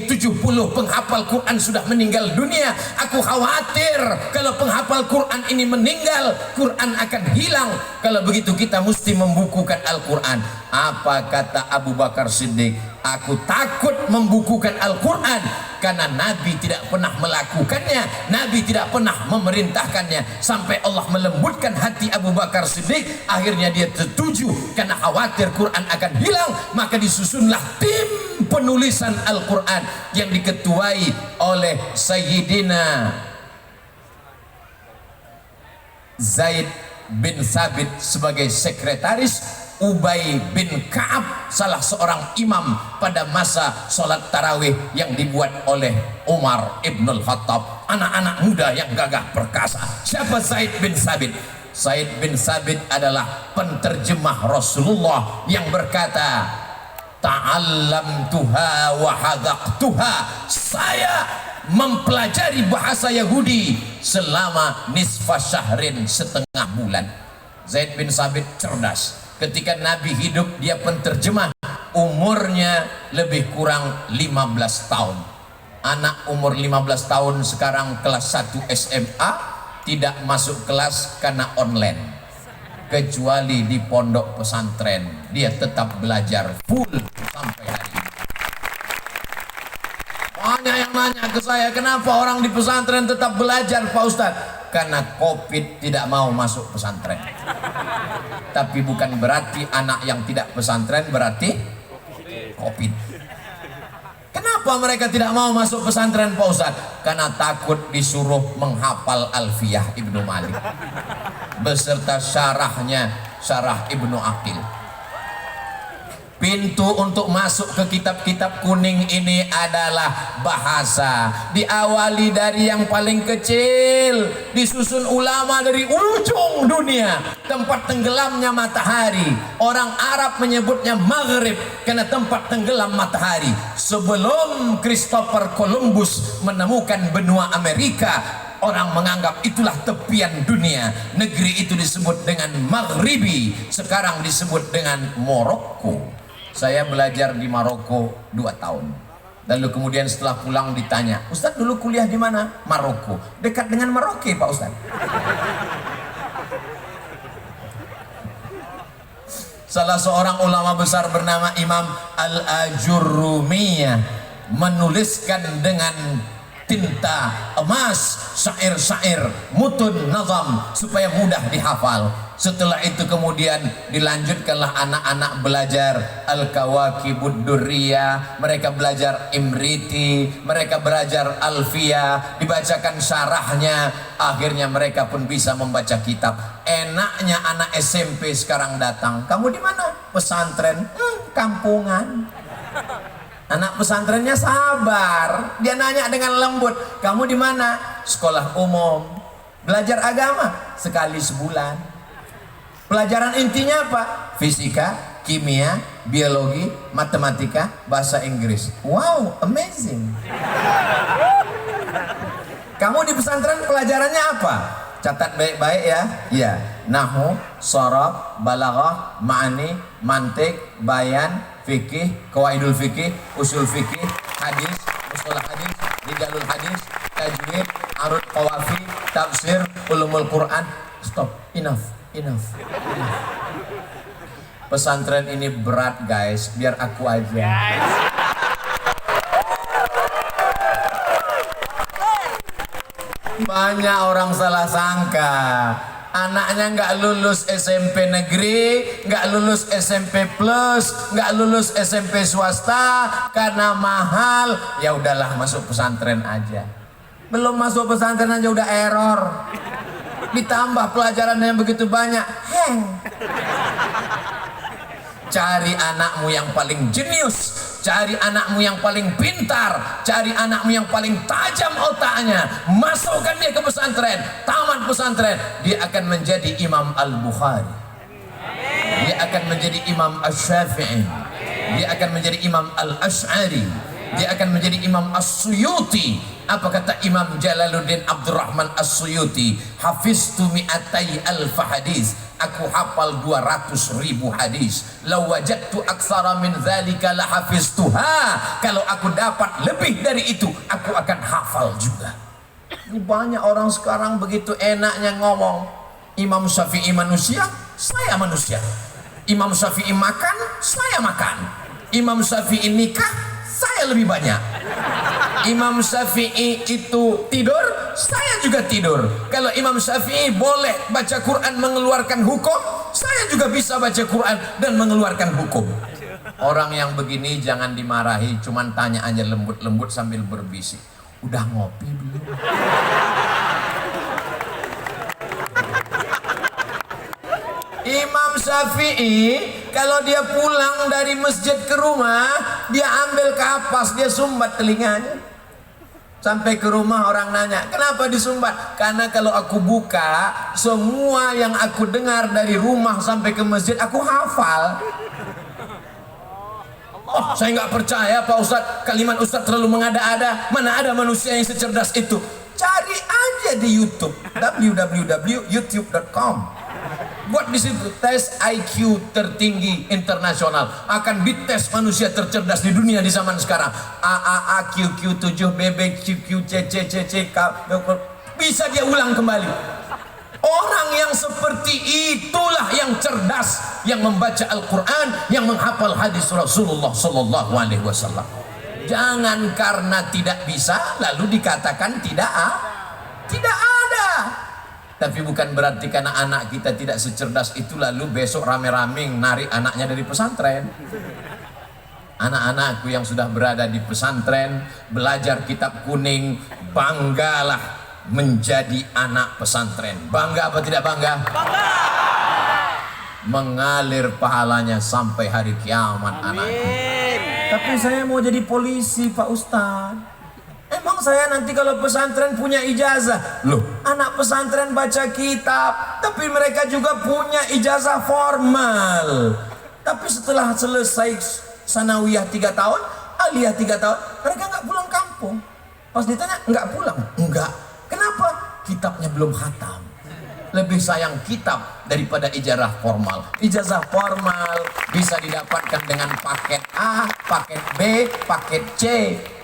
70 penghafal Quran sudah meninggal dunia. Aku khawatir kalau penghafal Quran ini meninggal, Quran akan hilang. Kalau begitu kita mesti membukukan Al-Quran. Apa kata Abu Bakar Siddiq? Aku takut membukukan Al-Quran karena Nabi tidak pernah melakukannya, Nabi tidak pernah memerintahkannya. Sampai Allah melembutkan hati Abu Bakar Siddiq, akhirnya dia setuju karena khawatir Quran akan hilang. Maka disusunlah tim penulisan Al-Quran yang diketuai oleh Sayyidina Zaid bin Thabit sebagai sekretaris, Ubay bin Ka'ab salah seorang imam pada masa sholat tarawih yang dibuat oleh Umar ibn al-Khattab. Anak-anak muda yang gagah perkasa. Siapa Zaid bin Thabit? Zaid bin Thabit adalah penterjemah Rasulullah yang berkata, ta'allamtuha wa hadaqtuha. Saya mempelajari bahasa Yahudi selama nisfa syahrin, setengah bulan. Zaid bin Thabit cerdas. Ketika Nabi hidup dia penterjemah, umurnya lebih kurang 15 tahun. Anak umur 15 tahun sekarang kelas 1 SMA tidak masuk kelas karena online. kecuali di pondok pesantren. Dia tetap belajar full sampai hari ini. Banyak yang nanya ke saya, kenapa orang di pesantren tetap belajar Pak Ustadz? Karena COVID tidak mau masuk pesantren. Tapi bukan berarti anak yang tidak pesantren berarti COVID. Kenapa mereka tidak mau masuk pesantren Pak Ustadz? Karena takut disuruh menghafal Alfiyah Ibnu Malik beserta syarahnya, syarah Ibnu Aqil. Pintu untuk masuk ke kitab-kitab kuning ini adalah bahasa. Diawali dari yang paling kecil, disusun ulama dari ujung dunia, tempat tenggelamnya matahari. Orang Arab menyebutnya Maghrib karena tempat tenggelam matahari. Sebelum Christopher Columbus menemukan benua Amerika, orang menganggap itulah tepian dunia. Negeri itu disebut dengan Maghribi, sekarang disebut dengan Maroko. Saya belajar di Maroko 2 tahun. Lalu kemudian setelah pulang ditanya, Ustadz dulu kuliah di mana? Maroko. Dekat dengan Merauke Pak Ustadz. Salah seorang ulama besar bernama Imam Al-Ajurrumiyah menuliskan dengan tinta emas syair-syair mutun nazam supaya mudah dihafal. Setelah itu kemudian dilanjutkanlah anak-anak belajar Al-Kawakibud Durriyah, mereka belajar Imriti, mereka belajar Alfiyah, dibacakan syarahnya, akhirnya mereka pun bisa membaca kitab. Enaknya anak SMP sekarang datang, kamu di mana? Pesantren. Kampungan. Anak pesantrennya sabar, dia nanya dengan lembut, kamu di mana? Sekolah umum. Belajar agama sekali sebulan. Pelajaran intinya apa? Fisika, kimia, biologi, matematika, bahasa Inggris. Wow, amazing. Kamu di pesantren pelajarannya apa? Catat baik-baik ya. Iya, nahwu, shorab, balaghah, ma'ani, mantik, bayan, fikih, qawaidul fikih, usul fikih, hadis, mustalah hadis, rijalul hadis, tajwid, arud qawafi, tafsir, ulumul Quran. Stop, enough. Pesantren ini berat guys, biar aku aja. Banyak orang salah sangka, anaknya nggak lulus SMP negeri, nggak lulus SMP plus, nggak lulus SMP swasta karena mahal. Ya udahlah, masuk pesantren aja. Belum masuk pesantren aja udah error. Ditambah pelajaran yang begitu banyak, cari anakmu yang paling jenius, cari anakmu yang paling pintar, cari anakmu yang paling tajam otaknya, masukkan dia ke pesantren, tamat pesantren, dia akan menjadi Imam Al-Bukhari, dia akan menjadi Imam Asy-Syafi'i, dia akan menjadi Imam Al-Asy'ari, dia akan menjadi Imam As-Suyuti. Apa kata Imam Jalaluddin Abdurrahman As-Suyuti? Hafiztu mi'atai alfa hadis, aku hafal 200.000 hadis. Law wajadtu aksara min dzalika la hafiztuha, kalau aku dapat lebih dari itu aku akan hafal juga. Ini banyak orang sekarang begitu enaknya ngomong, Imam Syafi'i manusia, saya manusia. Imam Syafi'i makan, saya makan. Imam Syafi'i nikah, saya lebih banyak. Imam Syafi'i itu tidur, saya juga tidur. Kalau Imam Syafi'i boleh baca Quran mengeluarkan hukum, saya juga bisa baca Quran dan mengeluarkan hukum. Orang yang begini jangan dimarahi, cuman tanya aja lembut-lembut sambil berbisik, udah ngopi belum? Imam Syafi'i kalau dia pulang dari masjid ke rumah, dia ambil kapas, dia sumbat telinganya. Sampai ke rumah orang nanya, kenapa disumbat? Karena kalau aku buka, semua yang aku dengar dari rumah sampai ke masjid, aku hafal. Oh, saya nggak percaya Pak Ustadz, kalimat Ustadz terlalu mengada-ada. Mana ada manusia yang secerdas itu? Cari aja di YouTube, www.youtube.com. Buat di situ tes IQ tertinggi internasional, akan dites manusia tercerdas di dunia di zaman sekarang. AAA QQ 7 BB QQ CC CC K, bisa dia ulang kembali. Orang yang seperti itulah yang cerdas, yang membaca Al-Quran, yang menghafal hadis Rasulullah Sallallahu Alaihi Wasallam. Jangan karena tidak bisa lalu dikatakan tidak ada. Tapi bukan berarti karena anak kita tidak secerdas itu lalu besok rame-rame narik anaknya dari pesantren. Anak-anakku yang sudah berada di pesantren, belajar kitab kuning, banggalah menjadi anak pesantren. Bangga apa tidak bangga? Bangga. Mengalir pahalanya sampai hari kiamat anakku. Tapi saya mau jadi polisi, Pak Ustadz. Emang saya nanti kalau pesantren punya ijazah? Loh, anak pesantren baca kitab, tapi mereka juga punya ijazah formal. Tapi setelah selesai sanawiyah 3 tahun, aliyah 3 tahun, mereka nggak pulang kampung. Pas ditanya, nggak pulang? Enggak. Kenapa? Kitabnya belum khatam. Lebih sayang kitab daripada ijazah formal. Ijazah formal bisa didapatkan dengan paket A, paket B, paket C.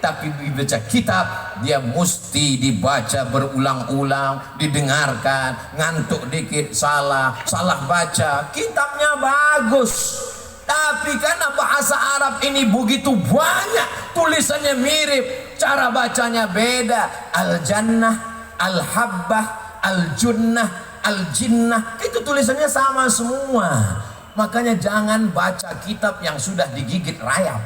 Tapi dibaca kitab, dia mesti dibaca berulang-ulang, didengarkan, ngantuk dikit, salah baca. Kitabnya bagus. Tapi karena bahasa Arab ini begitu banyak, tulisannya mirip, cara bacanya beda. Al-Jannah, Al-Habbah, Al-Junnah, Al-Jinnah, itu tulisannya sama semua. Makanya jangan baca kitab yang sudah digigit rayap.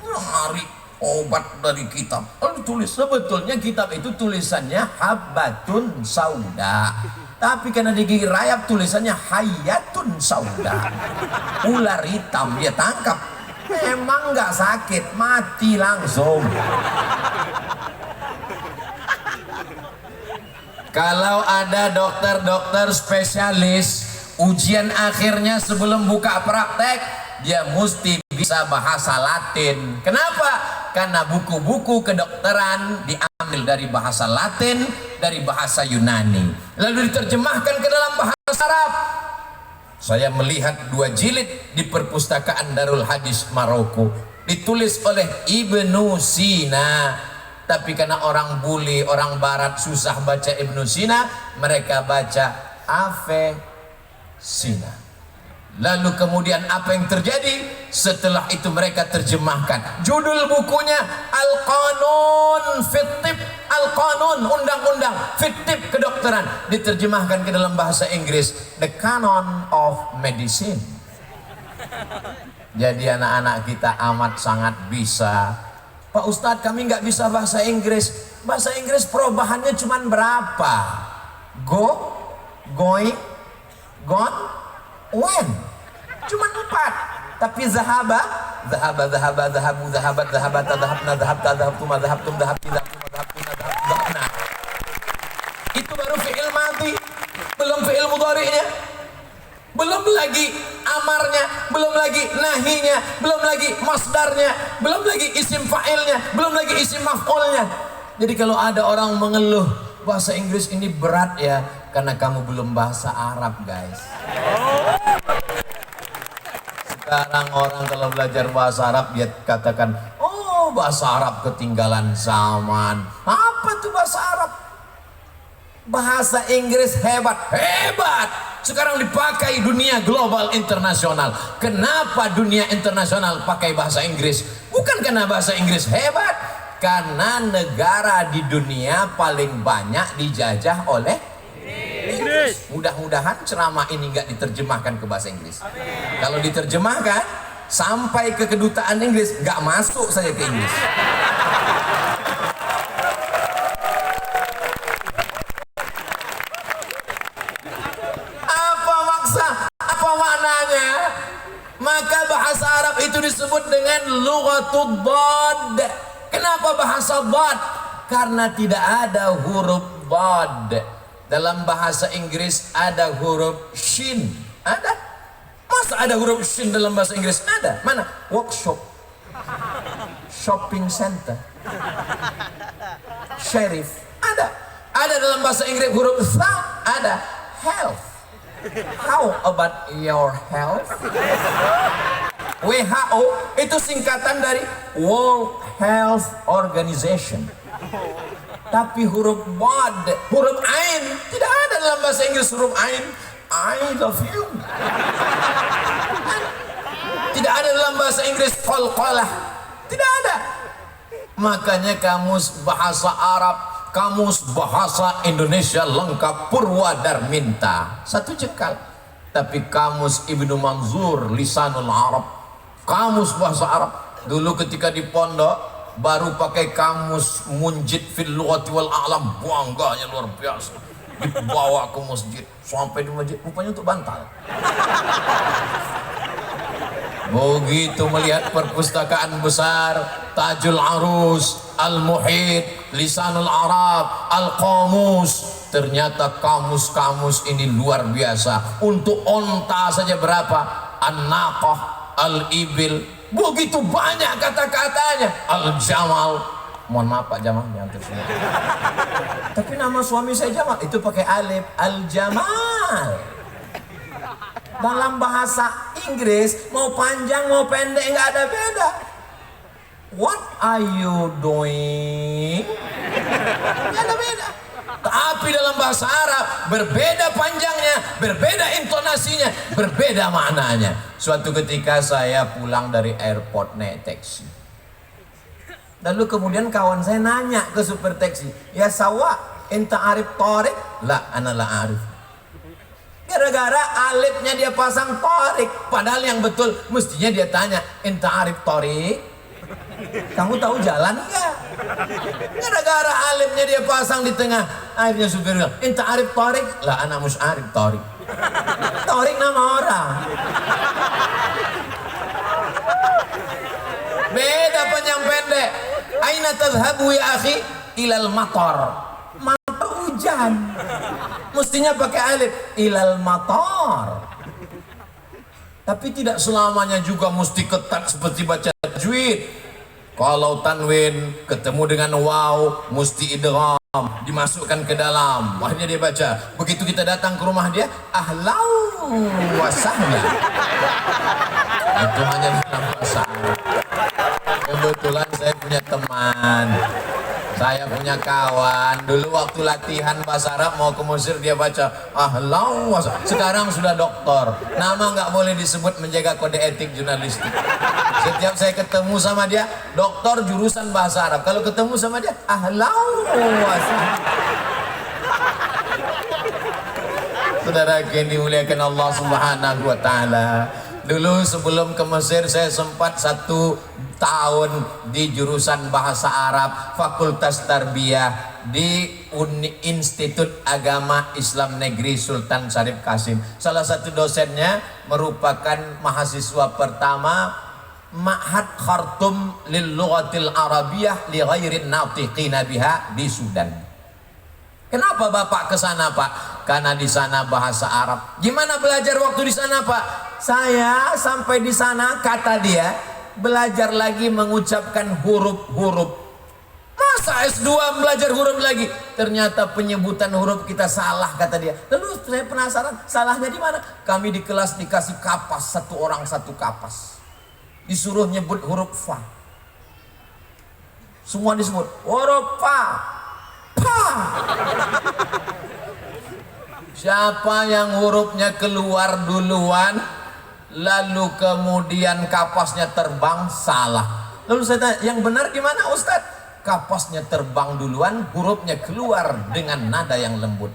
Hari obat dari kitab lalu tulis, sebetulnya kitab itu tulisannya Habbatun Sauda, tapi karena digigit rayap tulisannya Hayatun Sauda. Ular hitam dia tangkap, memang nggak sakit, mati langsung. Kalau ada dokter-dokter spesialis, ujian akhirnya sebelum buka praktek, dia mesti bisa bahasa Latin. Kenapa? Karena buku-buku kedokteran diambil dari bahasa Latin, dari bahasa Yunani, lalu diterjemahkan ke dalam bahasa Arab. Saya melihat 2 jilid di perpustakaan Darul Hadis Maroko, ditulis oleh Ibnu Sina. Tapi karena orang bule, orang barat susah baca Ibnu Sina, mereka baca Avicena. Lalu kemudian apa yang terjadi? Setelah itu mereka terjemahkan. Judul bukunya Al-Qanun Fit-Tib, Al-Qanun, undang-undang Fit-Tib kedokteran, diterjemahkan ke dalam bahasa Inggris, The Canon of Medicine. Jadi anak-anak kita amat sangat bisa. Pak Ustadz, kami nggak bisa bahasa Inggris. Bahasa Inggris perubahannya cuma berapa? Go, going, gone, when. Cuma 4. Tapi zahaba, itu baru fi'il madhi, belum fi'il mudhari'nya, belum lagi amarnya, belum lagi nahinya, belum lagi masdarnya, belum lagi isim fa'ilnya, belum lagi isim maf'ulnya. Jadi kalau ada orang mengeluh bahasa Inggris ini berat ya, karena kamu belum bahasa Arab, guys. Sekarang orang kalau belajar bahasa Arab dia katakan, oh bahasa Arab ketinggalan zaman. Apa tuh bahasa Arab? Bahasa Inggris hebat. Sekarang dipakai dunia global internasional. Kenapa dunia internasional pakai bahasa Inggris? Bukan karena bahasa Inggris hebat, karena negara di dunia paling banyak dijajah oleh Inggris. Mudah-mudahan ceramah ini nggak diterjemahkan ke bahasa Inggris. Kalau diterjemahkan sampai ke kedutaan Inggris, nggak masuk saya ke Inggris. Apa maknanya? Maka bahasa Arab itu disebut dengan lughatud dhad. Kenapa bahasa dhad? Karena tidak ada huruf dhad. Dalam bahasa Inggris ada huruf shin. Ada? Masa ada huruf shin dalam bahasa Inggris? Ada. Mana? Workshop, shopping center, sheriff. Ada dalam bahasa Inggris huruf tha. Ada. Health. How about your health? WHO itu singkatan dari World Health Organization. Tapi huruf bad, huruf ain, tidak ada dalam bahasa Inggris huruf ain. I love you. Tidak ada dalam bahasa Inggris qalqalah. Tidak ada. Makanya kamus bahasa Arab, kamus bahasa Indonesia lengkap Purwadarminta satu jengkal. Tapi kamus Ibnu Manzur Lisanul Arab, kamus bahasa Arab, dulu ketika di pondok baru pakai kamus Munjid fil lughati wal a'lam, bangganya luar biasa. Dibawa ke masjid, sampai di masjid rupanya untuk bantal. Begitu melihat perpustakaan besar, Tajul Arus, Al-Muhit, Lisanul Arab, Al-Qamus, ternyata kamus-kamus ini luar biasa. Untuk onta saja berapa? An-Naqah, Al-Ibil, begitu banyak kata-katanya. Al-Jamal, mohon maaf Pak Jamal, diantar sini. Tapi nama suami saya Jamal, itu pakai alif, Al-Jamal. Dalam bahasa Inggris mau panjang mau pendek nggak ada beda. What are you doing? Nggak ada beda. Tapi dalam bahasa Arab berbeda panjangnya, berbeda intonasinya, berbeda maknanya. Suatu ketika saya pulang dari airport naik taksi. Lalu kemudian kawan saya nanya ke super taksi, ya sawa, enta arif tarik? La, ana la arif. Gara-gara alifnya dia pasang tarik, padahal yang betul mestinya dia tanya, enta arif tarik? Kamu tahu jalan enggak? Gara-gara alifnya dia pasang di tengah, akhirnya supir bilang, enta arif tarik? La, ana mus arif tarik. Tarik nama orang. Beda panjang pendek. Aina tadhhabu ya akhi? Ilal matar. Mata hujan. Mestinya pakai alif. Ilal matar. Tapi tidak selamanya juga mesti ketat seperti baca tajwid. Kalau tanwin ketemu dengan waw mesti idgham, dimasukkan ke dalam. Akhirnya dia baca. Begitu kita datang ke rumah dia, ahlau wa sahlan. Itu hanya dalam bahasa. Kebetulan saya punya teman, saya punya kawan. Dulu waktu latihan bahasa Arab mau ke Mesir dia baca ahlau wa sahlan. Sekarang sudah doktor. Nama nggak boleh disebut, menjaga kode etik jurnalistik. Setiap saya ketemu sama dia, doktor jurusan bahasa Arab. Kalau ketemu sama dia, ahlau wa sahlan. Saudara yang dimuliakan Allah Subhanahu wa taala. Dulu sebelum ke Mesir saya sempat 1 tahun di jurusan bahasa Arab Fakultas Tarbiyah di Institut Agama Islam Negeri Sultan Syarif Kasim. Salah satu dosennya merupakan mahasiswa pertama Ma'had Khartum lil Lughatil Arabiyah li ghairin natiqina biha di Sudan. Kenapa Bapak ke sana, Pak? Karena di sana bahasa Arab. Gimana belajar waktu di sana, Pak? Saya sampai di sana, kata dia, belajar lagi mengucapkan huruf-huruf. Masa S2 belajar huruf lagi? Ternyata penyebutan huruf kita salah, kata dia. Lalu saya penasaran, salahnya di mana? Kami di kelas dikasih kapas, 1 orang 1 kapas. Disuruh nyebut huruf fa. Semua disebut huruf fa. Pa. Siapa yang hurufnya keluar duluan lalu kemudian kapasnya terbang, salah. Lalu saya tanya, yang benar gimana Ustadz? Kapasnya terbang duluan, hurufnya keluar dengan nada yang lembut.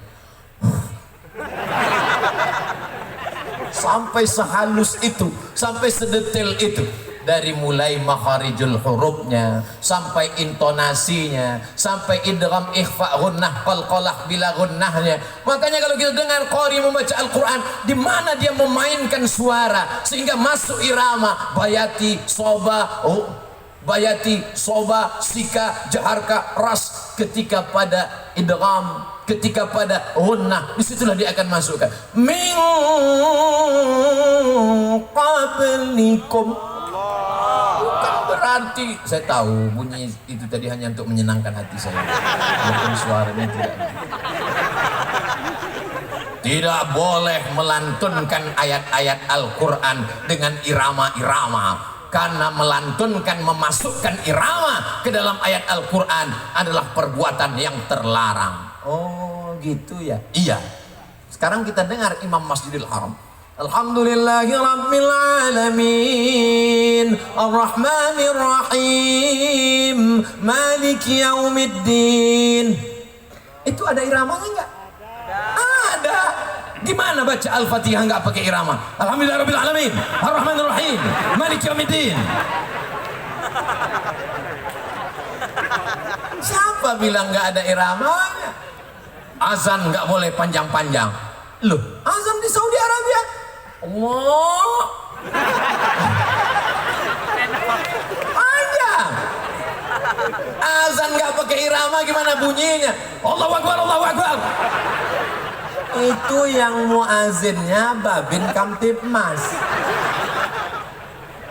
Sampai sehalus itu, sampai sedetail itu. Dari mulai makharijul hurufnya, sampai intonasinya, sampai idgham, ikhfa, gunnah, qalqalah bila gunnahnya. Makanya kalau kita dengar qari membaca Al-Quran, di mana dia memainkan suara sehingga masuk irama, bayati, soba, bayati, soba, sika, jaharka, ras. Ketika pada idgham, ketika pada gunnah, disitulah dia akan masukkan min qablikum. Bukan berarti saya tahu bunyi itu tadi hanya untuk menyenangkan hati saya. Walaupun suaranya tidak boleh melantunkan ayat-ayat Al-Quran dengan irama-irama. karena melantunkan, memasukkan irama ke dalam ayat Al-Quran adalah perbuatan yang terlarang. Oh gitu ya. Iya. Sekarang kita dengar Imam Masjidil Haram. Alhamdulillahi Rabbil Alamin Ar-Rahmanir Rahim Maliki Yaumiddin. Itu ada iramanya enggak? Ada. Gimana baca Al-Fatihah enggak pakai irama? Alhamdulillahi Rabbil Alamin Ar-Rahmanir Rahim Maliki Yaumiddin. Siapa bilang enggak ada iramanya? Azan enggak boleh panjang-panjang. Loh, azan di Saudi Arabia Allah panjang. Azan nggak pakai irama gimana bunyinya? Allahu Akbar, Allahu Akbar. Itu yang muazinnya Babin Kamtibmas.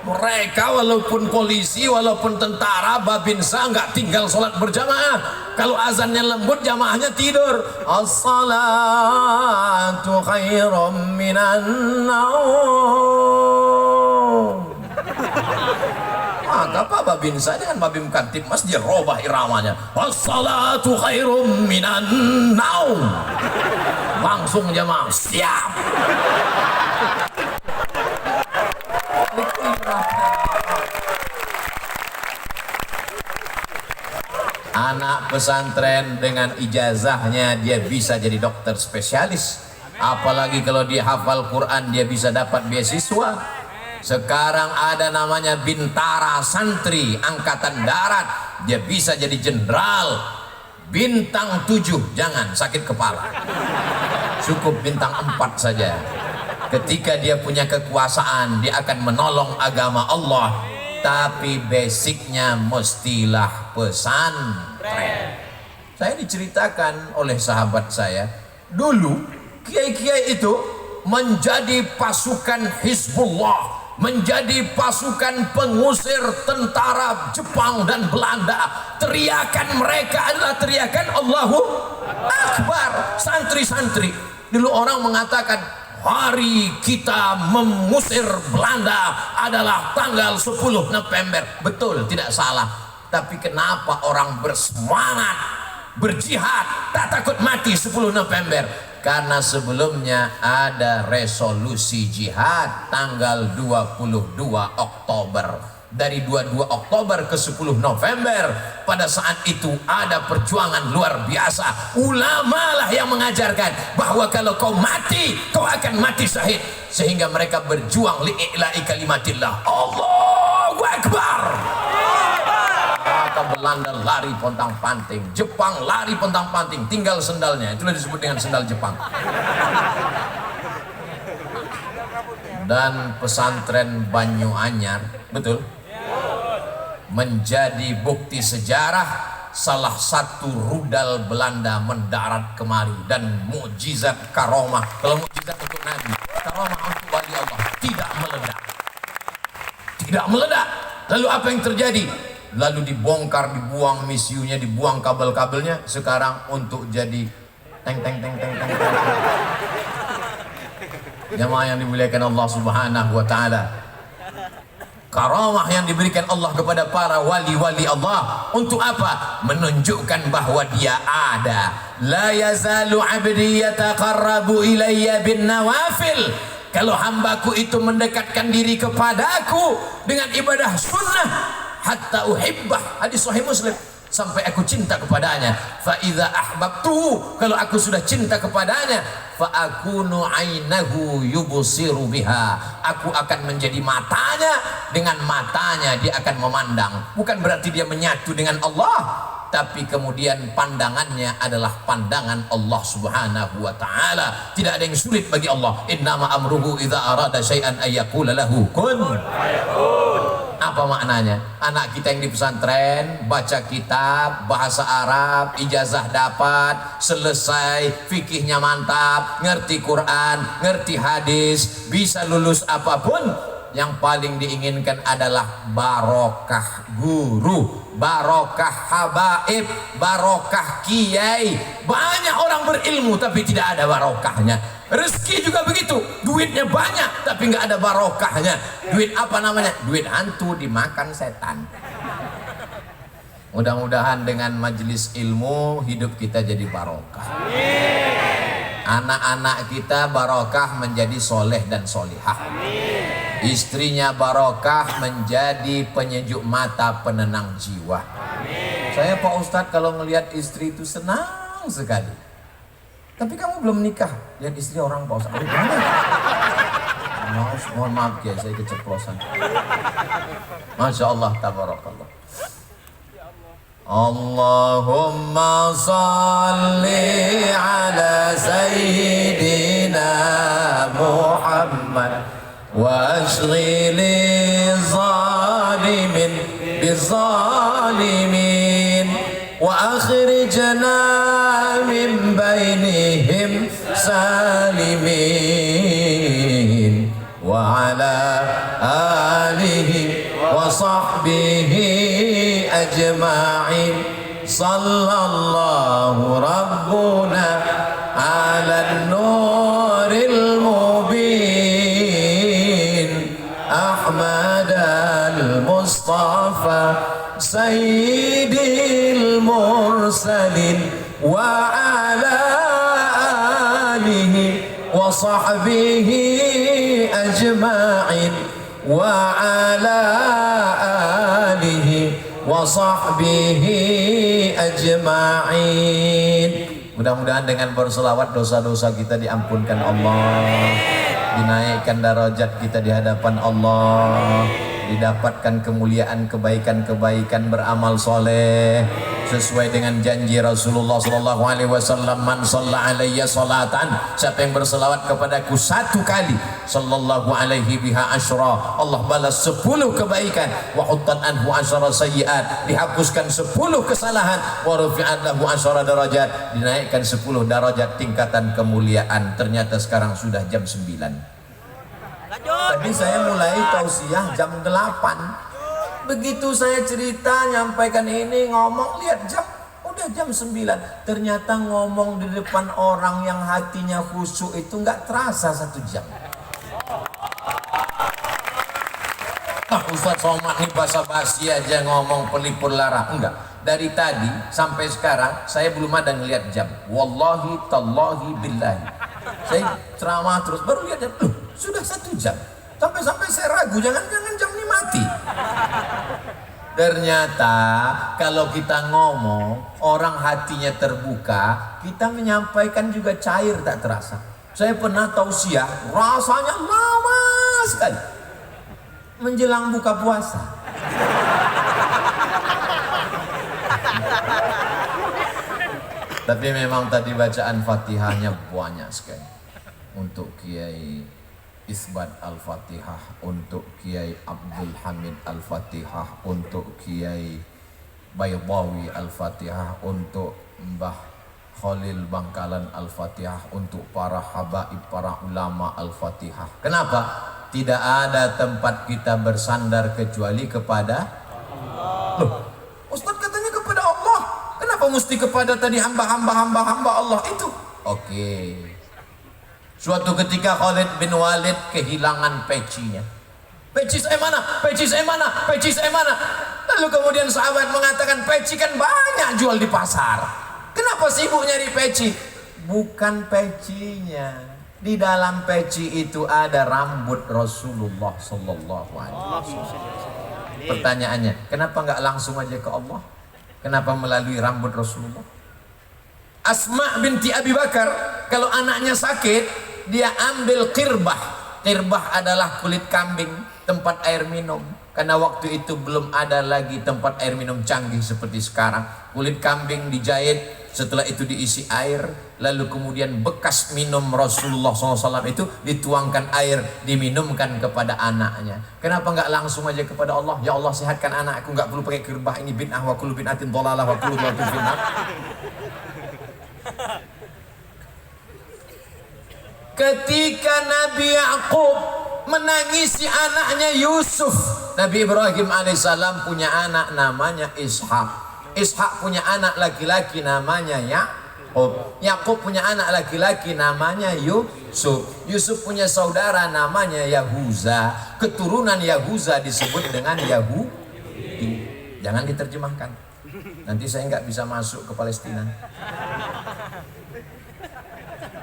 Mereka walaupun polisi, walaupun tentara, babinsa nggak tinggal sholat berjamaah. Kalau azannya lembut, jamaahnya tidur. As-salatu khairum minan naum. Maka Pak babinsa dengan Babin Kamtibmas dia robah iramanya. As-salatu khairum minan naum. Langsung jamaah siap. Anak pesantren dengan ijazahnya dia bisa jadi dokter spesialis, apalagi kalau dia hafal Quran dia bisa dapat beasiswa. Sekarang ada namanya Bintara Santri Angkatan Darat, dia bisa jadi jenderal. Bintang 7 jangan sakit kepala, cukup bintang 4 saja. Ketika dia punya kekuasaan dia akan menolong agama Allah, tapi basicnya mestilah pesantren. Saya diceritakan oleh sahabat saya, dulu kiai-kiai itu menjadi pasukan Hizbullah, menjadi pasukan pengusir tentara Jepang dan Belanda. Teriakan mereka adalah teriakan Allahu Akbar. Santri-santri dulu orang mengatakan hari kita mengusir Belanda adalah tanggal 10 November. Betul, tidak salah. Tapi kenapa orang bersemangat, berjihad, tak takut mati 10 November? Karena sebelumnya ada resolusi jihad tanggal 22 Oktober. Dari 22 Oktober ke 10 November, pada saat itu ada perjuangan luar biasa. Ulama lah yang mengajarkan bahwa kalau kau mati, kau akan mati syahid. Sehingga mereka berjuang li'i'la'i kalimatillah. Allahu Akbar. Maka Belanda lari pontang-panting, Jepang lari pontang-panting, tinggal sendalnya. Itulah disebut dengan sendal Jepang. Dan pesantren Banyuanyar, betul, menjadi bukti sejarah salah satu rudal Belanda mendarat kemari. Dan mukjizat karomah, kalau mukjizat untuk Nabi, karomah untuk wali Allah, tidak meledak. Tidak meledak. Lalu apa yang terjadi? Lalu dibongkar, dibuang misiunya, dibuang kabel-kabelnya. Sekarang untuk jadi teng teng teng teng teng teng. Jamaah yang dimuliakan Allah Subhanahu wa taala, karamah yang diberikan Allah kepada para wali-wali Allah untuk apa? Menunjukkan bahwa dia ada. La yazalu 'abdi yataqarrabu ilayya bin nawafil. Kalau hambaku itu mendekatkan diri kepadaku dengan ibadah sunnah, hatta uhibbah, hadis sahih Muslim, sampai aku cinta kepadanya. Fa idza ahbabtuhu, kalau aku sudah cinta kepadanya, fa akunu ainahu yubsiru biha, aku akan menjadi matanya, dengan matanya dia akan memandang. Bukan berarti dia menyatu dengan Allah, tapi kemudian pandangannya adalah pandangan Allah Subhanahu wa taala. Tidak ada yang sulit bagi Allah. Innama amruhu idza arada syai'an ayyaqula lahu kun fayakun. Apa maknanya? Anak kita yang di pesantren baca kitab bahasa Arab, ijazah dapat, selesai, fikihnya mantap, ngerti Quran, ngerti hadis, bisa lulus apapun. Yang paling diinginkan adalah barokah guru, barokah habaib, barokah kiai. Banyak orang berilmu tapi tidak ada barokahnya. Rezeki juga begitu, duitnya banyak tapi nggak ada barokahnya. Duit apa namanya? Duit hantu dimakan setan. Mudah-mudahan dengan majelis ilmu hidup kita jadi barokah. Anak-anak kita barokah menjadi soleh dan solihah. Istrinya barokah menjadi penyejuk mata, penenang jiwa. Saya Pak Ustadz kalau ngelihat istri itu senang sekali. Tapi kamu belum nikah, lihat istri orang Pak Ustadz. Mohon maaf ya, saya keceplosan. Masya Allah, tabarakallah. Allahumma salli ala sayyidina Muhammad wa ashghili zalimin bizalimin wa akhrijna min bainihim salimin wa ala alihi wa sahbihi ajma'in sallallahu rabbuna ala nuril mubin Ahmad al-Mustafa sayyidil mursalin wa ala alihi wa sahbihi ajma'in wa ala alihi wa sahbihi ajma'in. Mudah-mudahan dengan berselawat dosa-dosa kita diampunkan Allah, dinaikkan derajat kita di hadapan Allah, didapatkan kemuliaan, kebaikan-kebaikan, beramal soleh sesuai dengan janji Rasulullah SAW. Man shalla alayya salatan, siapa yang berselawat kepadaku satu kali, sallallahu alaihi biha asyra, Allah balas 10 kebaikan, wa huttan anhu asyra sayyiat, dihapuskan 10 kesalahan, wa rufi'at lahu asyra darajat, dinaikkan 10 derajat tingkatan kemuliaan. Ternyata sekarang sudah jam 9. Tadi saya mulai tausiah jam 8. Begitu saya cerita, nyampaikan ini, ngomong, lihat jam, udah jam 9. Ternyata ngomong di depan orang yang hatinya khusyuk itu nggak terasa 1 jam. Ustaz Somad nih basa-basi aja ngomong pelipur lara. Enggak, dari tadi sampai sekarang saya belum ada ngelihat jam. Wallahi tallahi billahi, saya ceramah terus baru lihat jam, sudah 1 jam. Sampai saya ragu, jangan-jangan jam ini mati. Ternyata kalau kita ngomong, orang hatinya terbuka, kita menyampaikan juga cair, tak terasa. Saya pernah tausiah, rasanya lama sekali menjelang buka puasa. Tapi memang tadi bacaan Fatihahnya banyak sekali. Untuk Kiai Isbat Al-Fatihah, untuk Kiai Abdul Hamid Al-Fatihah, untuk Kiai Baydawi Al-Fatihah, untuk Mbah Khalil Bangkalan Al-Fatihah, untuk para habaib, para ulama Al-Fatihah. Kenapa? Tidak ada tempat kita bersandar kecuali kepada Allah. Loh, Ustaz katanya kepada Allah, kenapa mesti kepada tadi hamba Allah itu? Oke. Suatu ketika Khalid bin Walid kehilangan pecinya. Peci saya mana? Peci saya mana? Peci saya mana? Lalu kemudian sahabat mengatakan, peci kan banyak jual di pasar. Kenapa sibuk nyari peci? Bukan pecinya. Di dalam peci itu ada rambut Rasulullah Sallallahu Alaihi Wasallam. Pertanyaannya, kenapa nggak langsung aja ke Allah? Kenapa melalui rambut Rasulullah? Asma binti Abi Bakar, kalau anaknya sakit, dia ambil qirbah. Qirbah adalah kulit kambing, tempat air minum. Karena waktu itu belum ada lagi tempat air minum canggih seperti sekarang. Kulit kambing dijahit, setelah itu diisi air, lalu kemudian bekas minum Rasulullah SAW itu dituangkan air, diminumkan kepada anaknya. Kenapa nggak langsung aja kepada Allah? Ya Allah, sehatkan anakku, nggak perlu pakai qirbah ini, bid'ah wa kullu bid'atin dhalalah wa kullu dhalatin finnar. Ketika Nabi Yaqub menangisi anaknya Yusuf, Nabi Ibrahim alaihissalam punya anak namanya Ishak. Ishak punya anak laki-laki namanya Yakub punya anak laki-laki namanya Yusuf. Yusuf punya saudara namanya Yahuza. Keturunan Yahuza disebut dengan Yahudi. Jangan diterjemahkan, nanti saya nggak bisa masuk ke Palestina.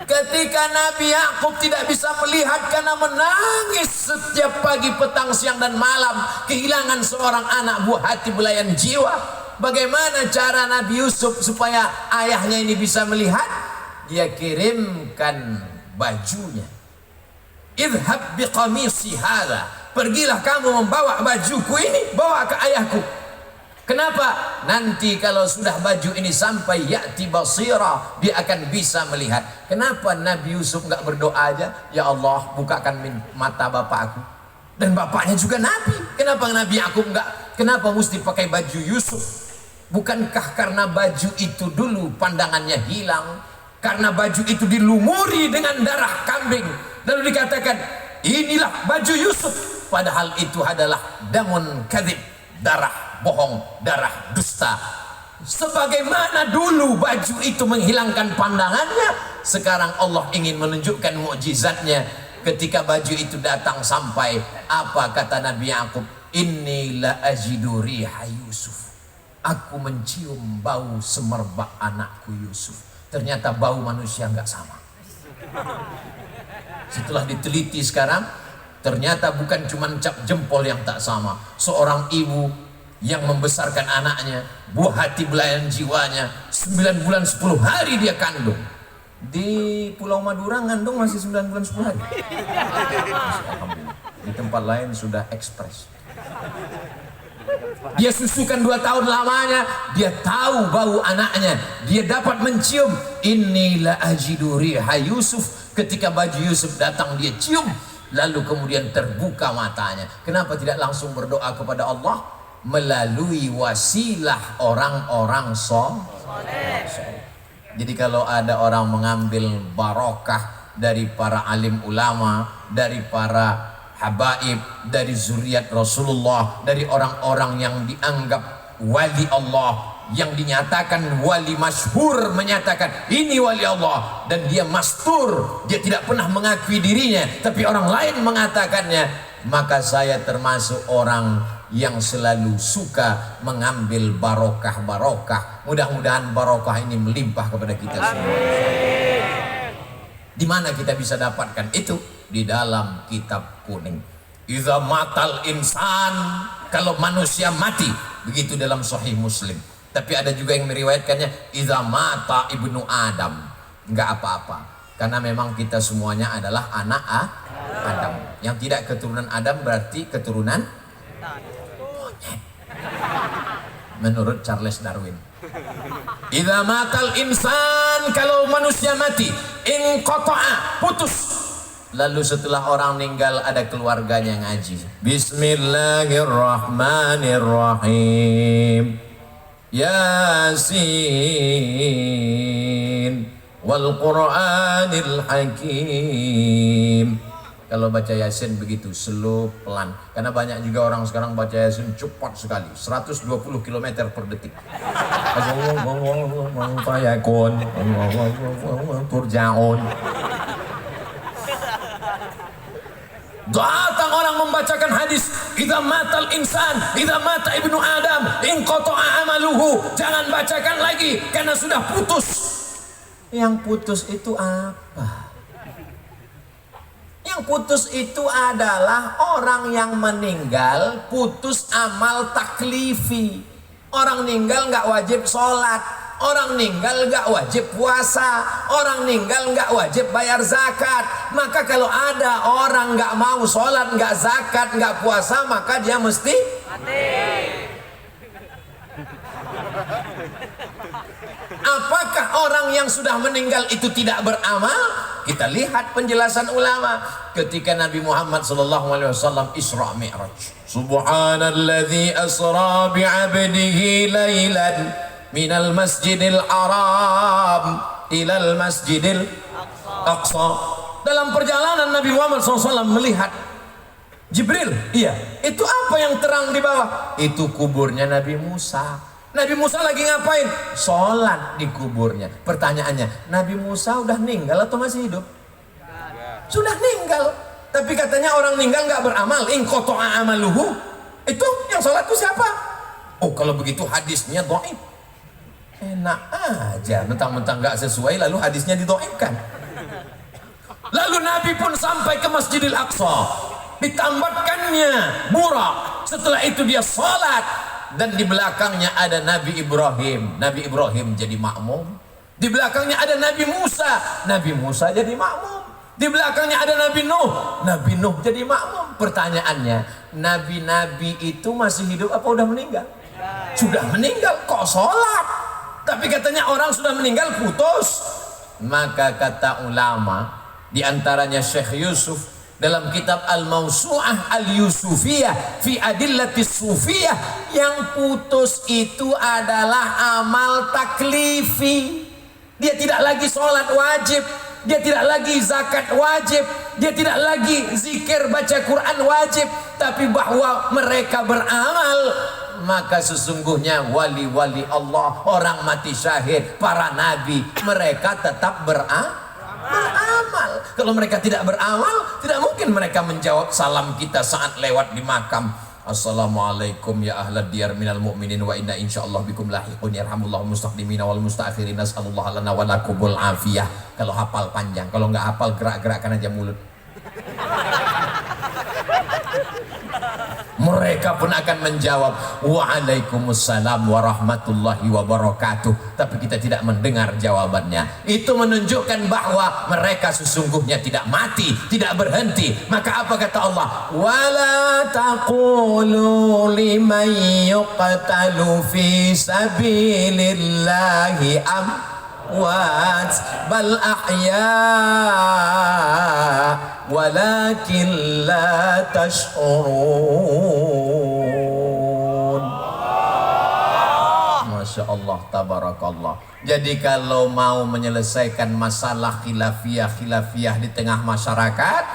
Ketika Nabi Yakub tidak bisa melihat karena menangis setiap pagi, petang, siang dan malam, kehilangan seorang anak buah hati belayan jiwa. Bagaimana cara Nabi Yusuf supaya ayahnya ini bisa melihat? Dia kirimkan bajunya. Idhab biqamisi hadha, pergilah kamu membawa bajuku ini, bawa ke ayahku. Kenapa? Nanti kalau sudah baju ini sampai ya'ti basira, dia akan bisa melihat. Kenapa Nabi Yusuf nggak berdoa aja, ya Allah bukakan mata bapakku? Dan bapaknya juga Nabi. Kenapa Nabi Yakub nggak? Kenapa mesti pakai baju Yusuf? Bukankah karena baju itu dulu pandangannya hilang? Karena baju itu dilumuri dengan darah kambing, lalu dikatakan inilah baju Yusuf. Padahal itu adalah damun kadzib, darah bohong, darah dusta. Sebagaimana dulu baju itu menghilangkan pandangannya, sekarang Allah ingin menunjukkan mukjizatnya. Ketika baju itu datang sampai, apa kata Nabi Yakub? Inni la ajidu riha Yusuf, aku mencium bau semerbak anakku Yusuf. Ternyata bau manusia nggak sama. Setelah diteliti sekarang, ternyata bukan cuma cap jempol yang tak sama. Seorang ibu yang membesarkan anaknya, buah hati belayan jiwanya, 9 bulan 10 hari dia kandung. Di Pulau Madura ngandung masih 9 bulan 10 hari. Alhamdulillah. Di tempat lain sudah ekspres. Dia susukan 2 tahun lamanya, dia tahu bau anaknya, dia dapat mencium. Inilah ajidu riha Yusuf. Ketika baju Yusuf datang dia cium, lalu kemudian terbuka matanya. Kenapa tidak langsung berdoa kepada Allah? Melalui wasilah orang-orang soleh. Jadi kalau ada orang mengambil barokah dari para alim ulama, dari para habaib, dari zuriat Rasulullah, dari orang-orang yang dianggap wali Allah, yang dinyatakan wali masyhur, menyatakan ini wali Allah, dan dia mastur, dia tidak pernah mengakui dirinya, tapi orang lain mengatakannya, maka saya termasuk orang yang selalu suka mengambil barokah-barokah. Mudah-mudahan barokah ini melimpah kepada kita semua. Di mana kita bisa dapatkan itu? Di dalam kitab kuning. Idza matal insan, kalau manusia mati, begitu dalam Sahih Muslim. Tapi ada juga yang meriwayatkannya idza mata ibnu Adam, enggak apa-apa, karena memang kita semuanya adalah anak Adam. Yang tidak keturunan Adam berarti keturunan monyet, menurut Charles Darwin. Idza matal insan, kalau manusia mati, inqata'a, putus. Lalu setelah orang meninggal ada keluarganya ngaji. Bismillahirrahmanirrahim. Yasin wal Qur'anil Hakim. Kalau baca Yasin begitu slow, pelan. Karena banyak juga orang sekarang baca Yasin cepat sekali, 120 km per detik. Turjaun. Datang orang membacakan hadis, idza matal insan, idza mata ibnu Adam, inqata'a amaluhu. Jangan bacakan lagi karena sudah putus. Yang putus itu apa? Yang putus itu adalah orang yang meninggal putus amal taklifi. Orang meninggal nggak wajib sholat, orang meninggal nggak wajib puasa, orang meninggal nggak wajib bayar zakat. Maka kalau ada orang nggak mau sholat, nggak zakat, nggak puasa, maka dia mesti mati. Apakah orang yang sudah meninggal itu tidak beramal? Kita lihat penjelasan ulama ketika Nabi Muhammad SAW Isra Mi'raj. Subhanalladzi asra bi'abdihi laylan minal masjidil haram ilal masjidil aqsa. Dalam perjalanan Nabi Muhammad SAW melihat Jibril, iya, itu apa yang terang di bawah? Itu kuburnya Nabi Musa. Nabi Musa lagi ngapain? Sholat di kuburnya. Pertanyaannya, Nabi Musa udah meninggal atau masih hidup? Sudah meninggal. Tapi katanya orang meninggal nggak beramal. In qata'a amaluhu. Itu yang sholat itu siapa? Oh, kalau begitu hadisnya dhaif. Enak aja, mentang-mentang nggak sesuai lalu hadisnya didhaifkan. Lalu Nabi pun sampai ke Masjidil Aqsa, ditambatkannya burak. Setelah itu dia sholat, dan di belakangnya ada Nabi Ibrahim. Nabi Ibrahim jadi makmum. Di belakangnya ada Nabi Musa. Nabi Musa jadi makmum. Di belakangnya ada Nabi Nuh. Nabi Nuh jadi makmum. Pertanyaannya, nabi-nabi itu masih hidup apa udah meninggal? Sudah meninggal, kok sholat? Tapi katanya orang sudah meninggal putus. Maka kata ulama, di antaranya Syekh Yusuf dalam kitab Al-Mawsu'ah Al-Yusufiyah fi Adillatis Sufiyah, yang putus itu adalah amal taklifi. Dia tidak lagi sholat wajib, dia tidak lagi zakat wajib, dia tidak lagi zikir baca Quran wajib, tapi bahwa mereka beramal. Maka sesungguhnya wali-wali Allah, orang mati syahid, para nabi, mereka tetap beramal. Kalau mereka tidak beramal, tidak mungkin mereka menjawab salam kita saat lewat di makam. Assalamualaikum ya ahlad diyar minal mu'minin wa inna insyaallah bikum lahiqun yarhamullahu mustaqdimina wal mustaakhirin nas'alullah lana wa lakumul afiyah. Kalau hafal panjang, kalau nggak hafal gerak-gerakkan aja mulut. Mereka pun akan menjawab waalaikumsalam warahmatullahi wabarakatuh, tapi kita tidak mendengar jawabannya. Itu menunjukkan bahwa mereka sesungguhnya tidak mati, tidak berhenti. Maka apa kata Allah? Wala taqulu liman yuqtalu fi sabilillahi amwat bal ahya walakin la tash'urun. Masya Allah, tabarakallah. Jadi kalau mau menyelesaikan masalah khilafiyah di tengah masyarakat,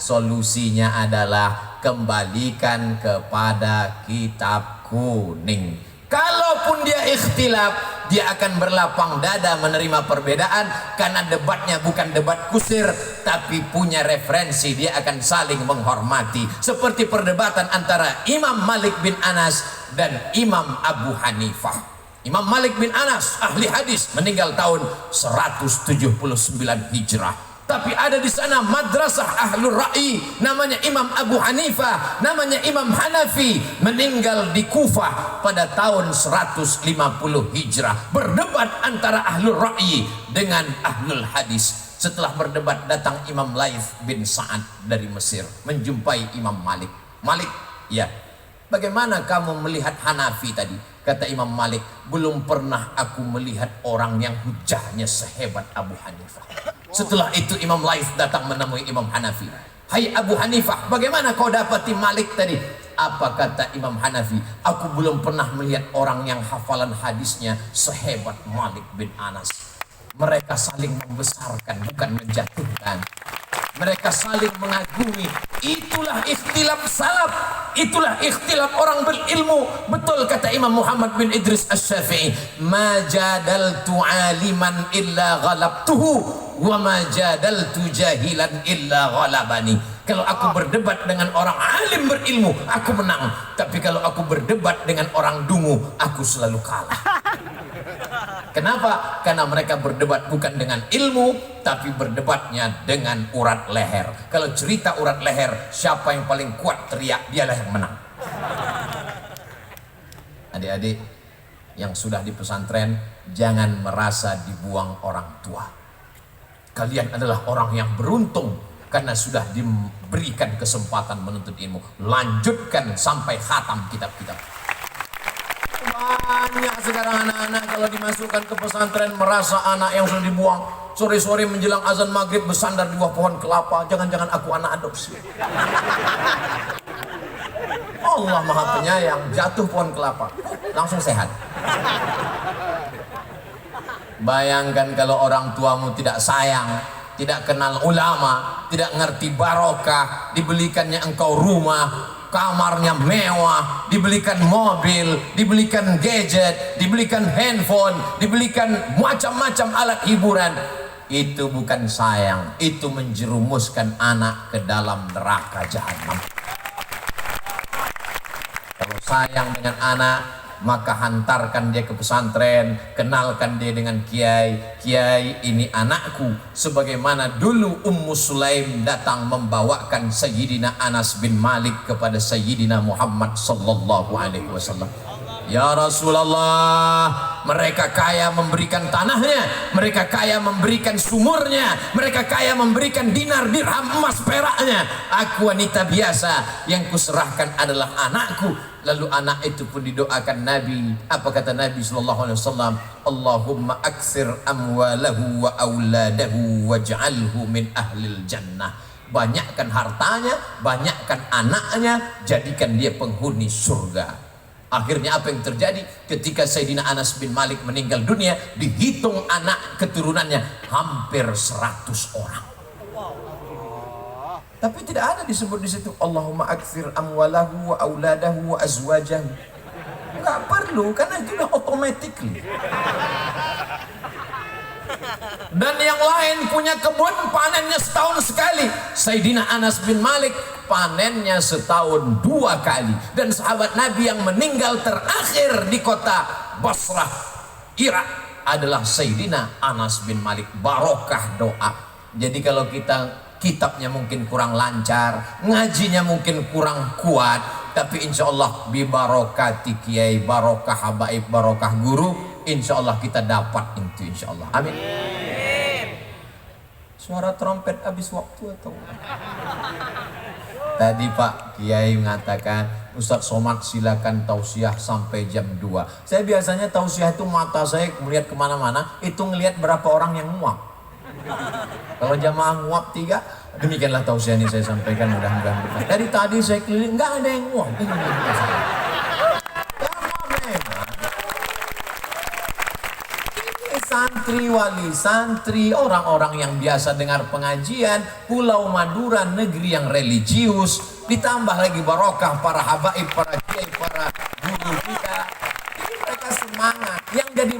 solusinya adalah kembalikan kepada kitab kuning. Kalaupun dia ikhtilaf, dia akan berlapang dada menerima perbedaan, karena debatnya bukan debat kusir, tapi punya referensi. Dia akan saling menghormati, seperti perdebatan antara Imam Malik bin Anas dan Imam Abu Hanifah. Imam Malik bin Anas ahli hadis, meninggal tahun 179 Hijrah. Tapi ada di sana madrasah ahlul ra'i, namanya Imam Abu Hanifah, namanya Imam Hanafi, meninggal di Kufah pada tahun 150 Hijrah. Berdebat antara ahlul ra'i dengan ahlul hadis. Setelah berdebat, datang Imam Laith bin Sa'ad dari Mesir menjumpai Imam Malik. Malik, ya, bagaimana kamu melihat Hanafi tadi? Kata Imam Malik, belum pernah aku melihat orang yang hujahnya sehebat Abu Hanifah. Setelah itu Imam Laith datang menemui Imam Hanafi. Hai Abu Hanifah, bagaimana kau dapati Malik tadi? Apa kata Imam Hanafi? Aku belum pernah melihat orang yang hafalan hadisnya sehebat Malik bin Anas. Mereka saling membesarkan, bukan menjatuhkan. Mereka saling mengagumi. Itulah ikhtilaf salaf, itulah ikhtilaf orang berilmu. Betul kata Imam Muhammad bin Idris Asy-Syafi'i, ma jadaltu aliman illa ghalabtuhu wa ma jadaltu jahilan illa ghalabani. Kalau aku berdebat dengan orang alim berilmu, aku menang. Tapi kalau aku berdebat dengan orang dungu, aku selalu kalah. Kenapa? Karena mereka berdebat bukan dengan ilmu, tapi berdebatnya dengan urat leher. Kalau cerita urat leher, siapa yang paling kuat teriak, dialah yang menang. Adik-adik yang sudah di pesantren, jangan merasa dibuang orang tua. Kalian adalah orang yang beruntung karena sudah diberikan kesempatan menuntut ilmu. Lanjutkan sampai khatam kitab-kitab. Banyak sekarang anak-anak kalau dimasukkan ke pesantren merasa anak yang sudah dibuang. Sore-sore menjelang azan maghrib bersandar di bawah pohon kelapa. Jangan-jangan aku anak adopsi. Allah Maha Penyayang, jatuh pohon kelapa, langsung sehat. Bayangkan kalau orang tuamu tidak sayang, tidak kenal ulama, tidak ngerti barokah, dibelikannya engkau rumah, kamarnya mewah, dibelikan mobil, dibelikan gadget, dibelikan handphone, dibelikan macam-macam alat hiburan. Itu bukan sayang, itu menjerumuskan anak ke dalam neraka jahanam. Kalau sayang dengan anak, maka hantarkan dia ke pesantren, kenalkan dia dengan kiai. Kiai, ini anakku, sebagaimana dulu Ummu Sulaim datang membawakan Sayyidina Anas bin Malik kepada Sayyidina Muhammad sallallahu alaihi wasallam. Ya Rasulullah, mereka kaya memberikan tanahnya, mereka kaya memberikan sumurnya, mereka kaya memberikan dinar, dirham, emas, peraknya. Aku wanita biasa, yang kuserahkan adalah anakku. Lalu anak itu pun didoakan Nabi. Apa kata Nabi sallallahu alaihi wasallam? Allahumma aksir amwalahu wa auladahu waj'alhu min ahlil jannah. Banyakkan hartanya, banyakkan anaknya, jadikan dia penghuni surga. Akhirnya apa yang terjadi? Ketika Sayyidina Anas bin Malik meninggal dunia, dihitung anak keturunannya hampir 100 orang. Tapi tidak ada disebut di situ Allahumma aktsir amwalahu wa auladahu wa azwajahu. Enggak perlu, karena itu udah automatically. Dan yang lain punya kebun, panennya setahun sekali. Sayyidina Anas bin Malik panennya setahun 2 kali. Dan sahabat Nabi yang meninggal terakhir di kota Basrah, Irak adalah Sayyidina Anas bin Malik. Barokah doa. Jadi kalau kitabnya mungkin kurang lancar, ngajinya mungkin kurang kuat, tapi insya Allah bibarokati kiai, barokah habaib, barokah guru, insya Allah kita dapat itu, insya Allah. Amin. Suara trompet habis waktu atau? Tadi Pak Kiai mengatakan, Ustadz Somad silakan tausiah sampai jam 2. Saya biasanya tausiah itu mata saya melihat kemana-mana, itu ngelihat berapa orang yang muak. Kalau jamaah nguap 3, demikianlah tausiah ini saya sampaikan, mudah-mudahan berkah. Dari tadi saya keliling, nggak ada yang nguap. Ini santri wali, santri, orang-orang yang biasa dengar pengajian, Pulau Madura, negeri yang religius, ditambah lagi barokah para habaib, para kiai, para guru kita. Ini mereka semangat. Yang jadi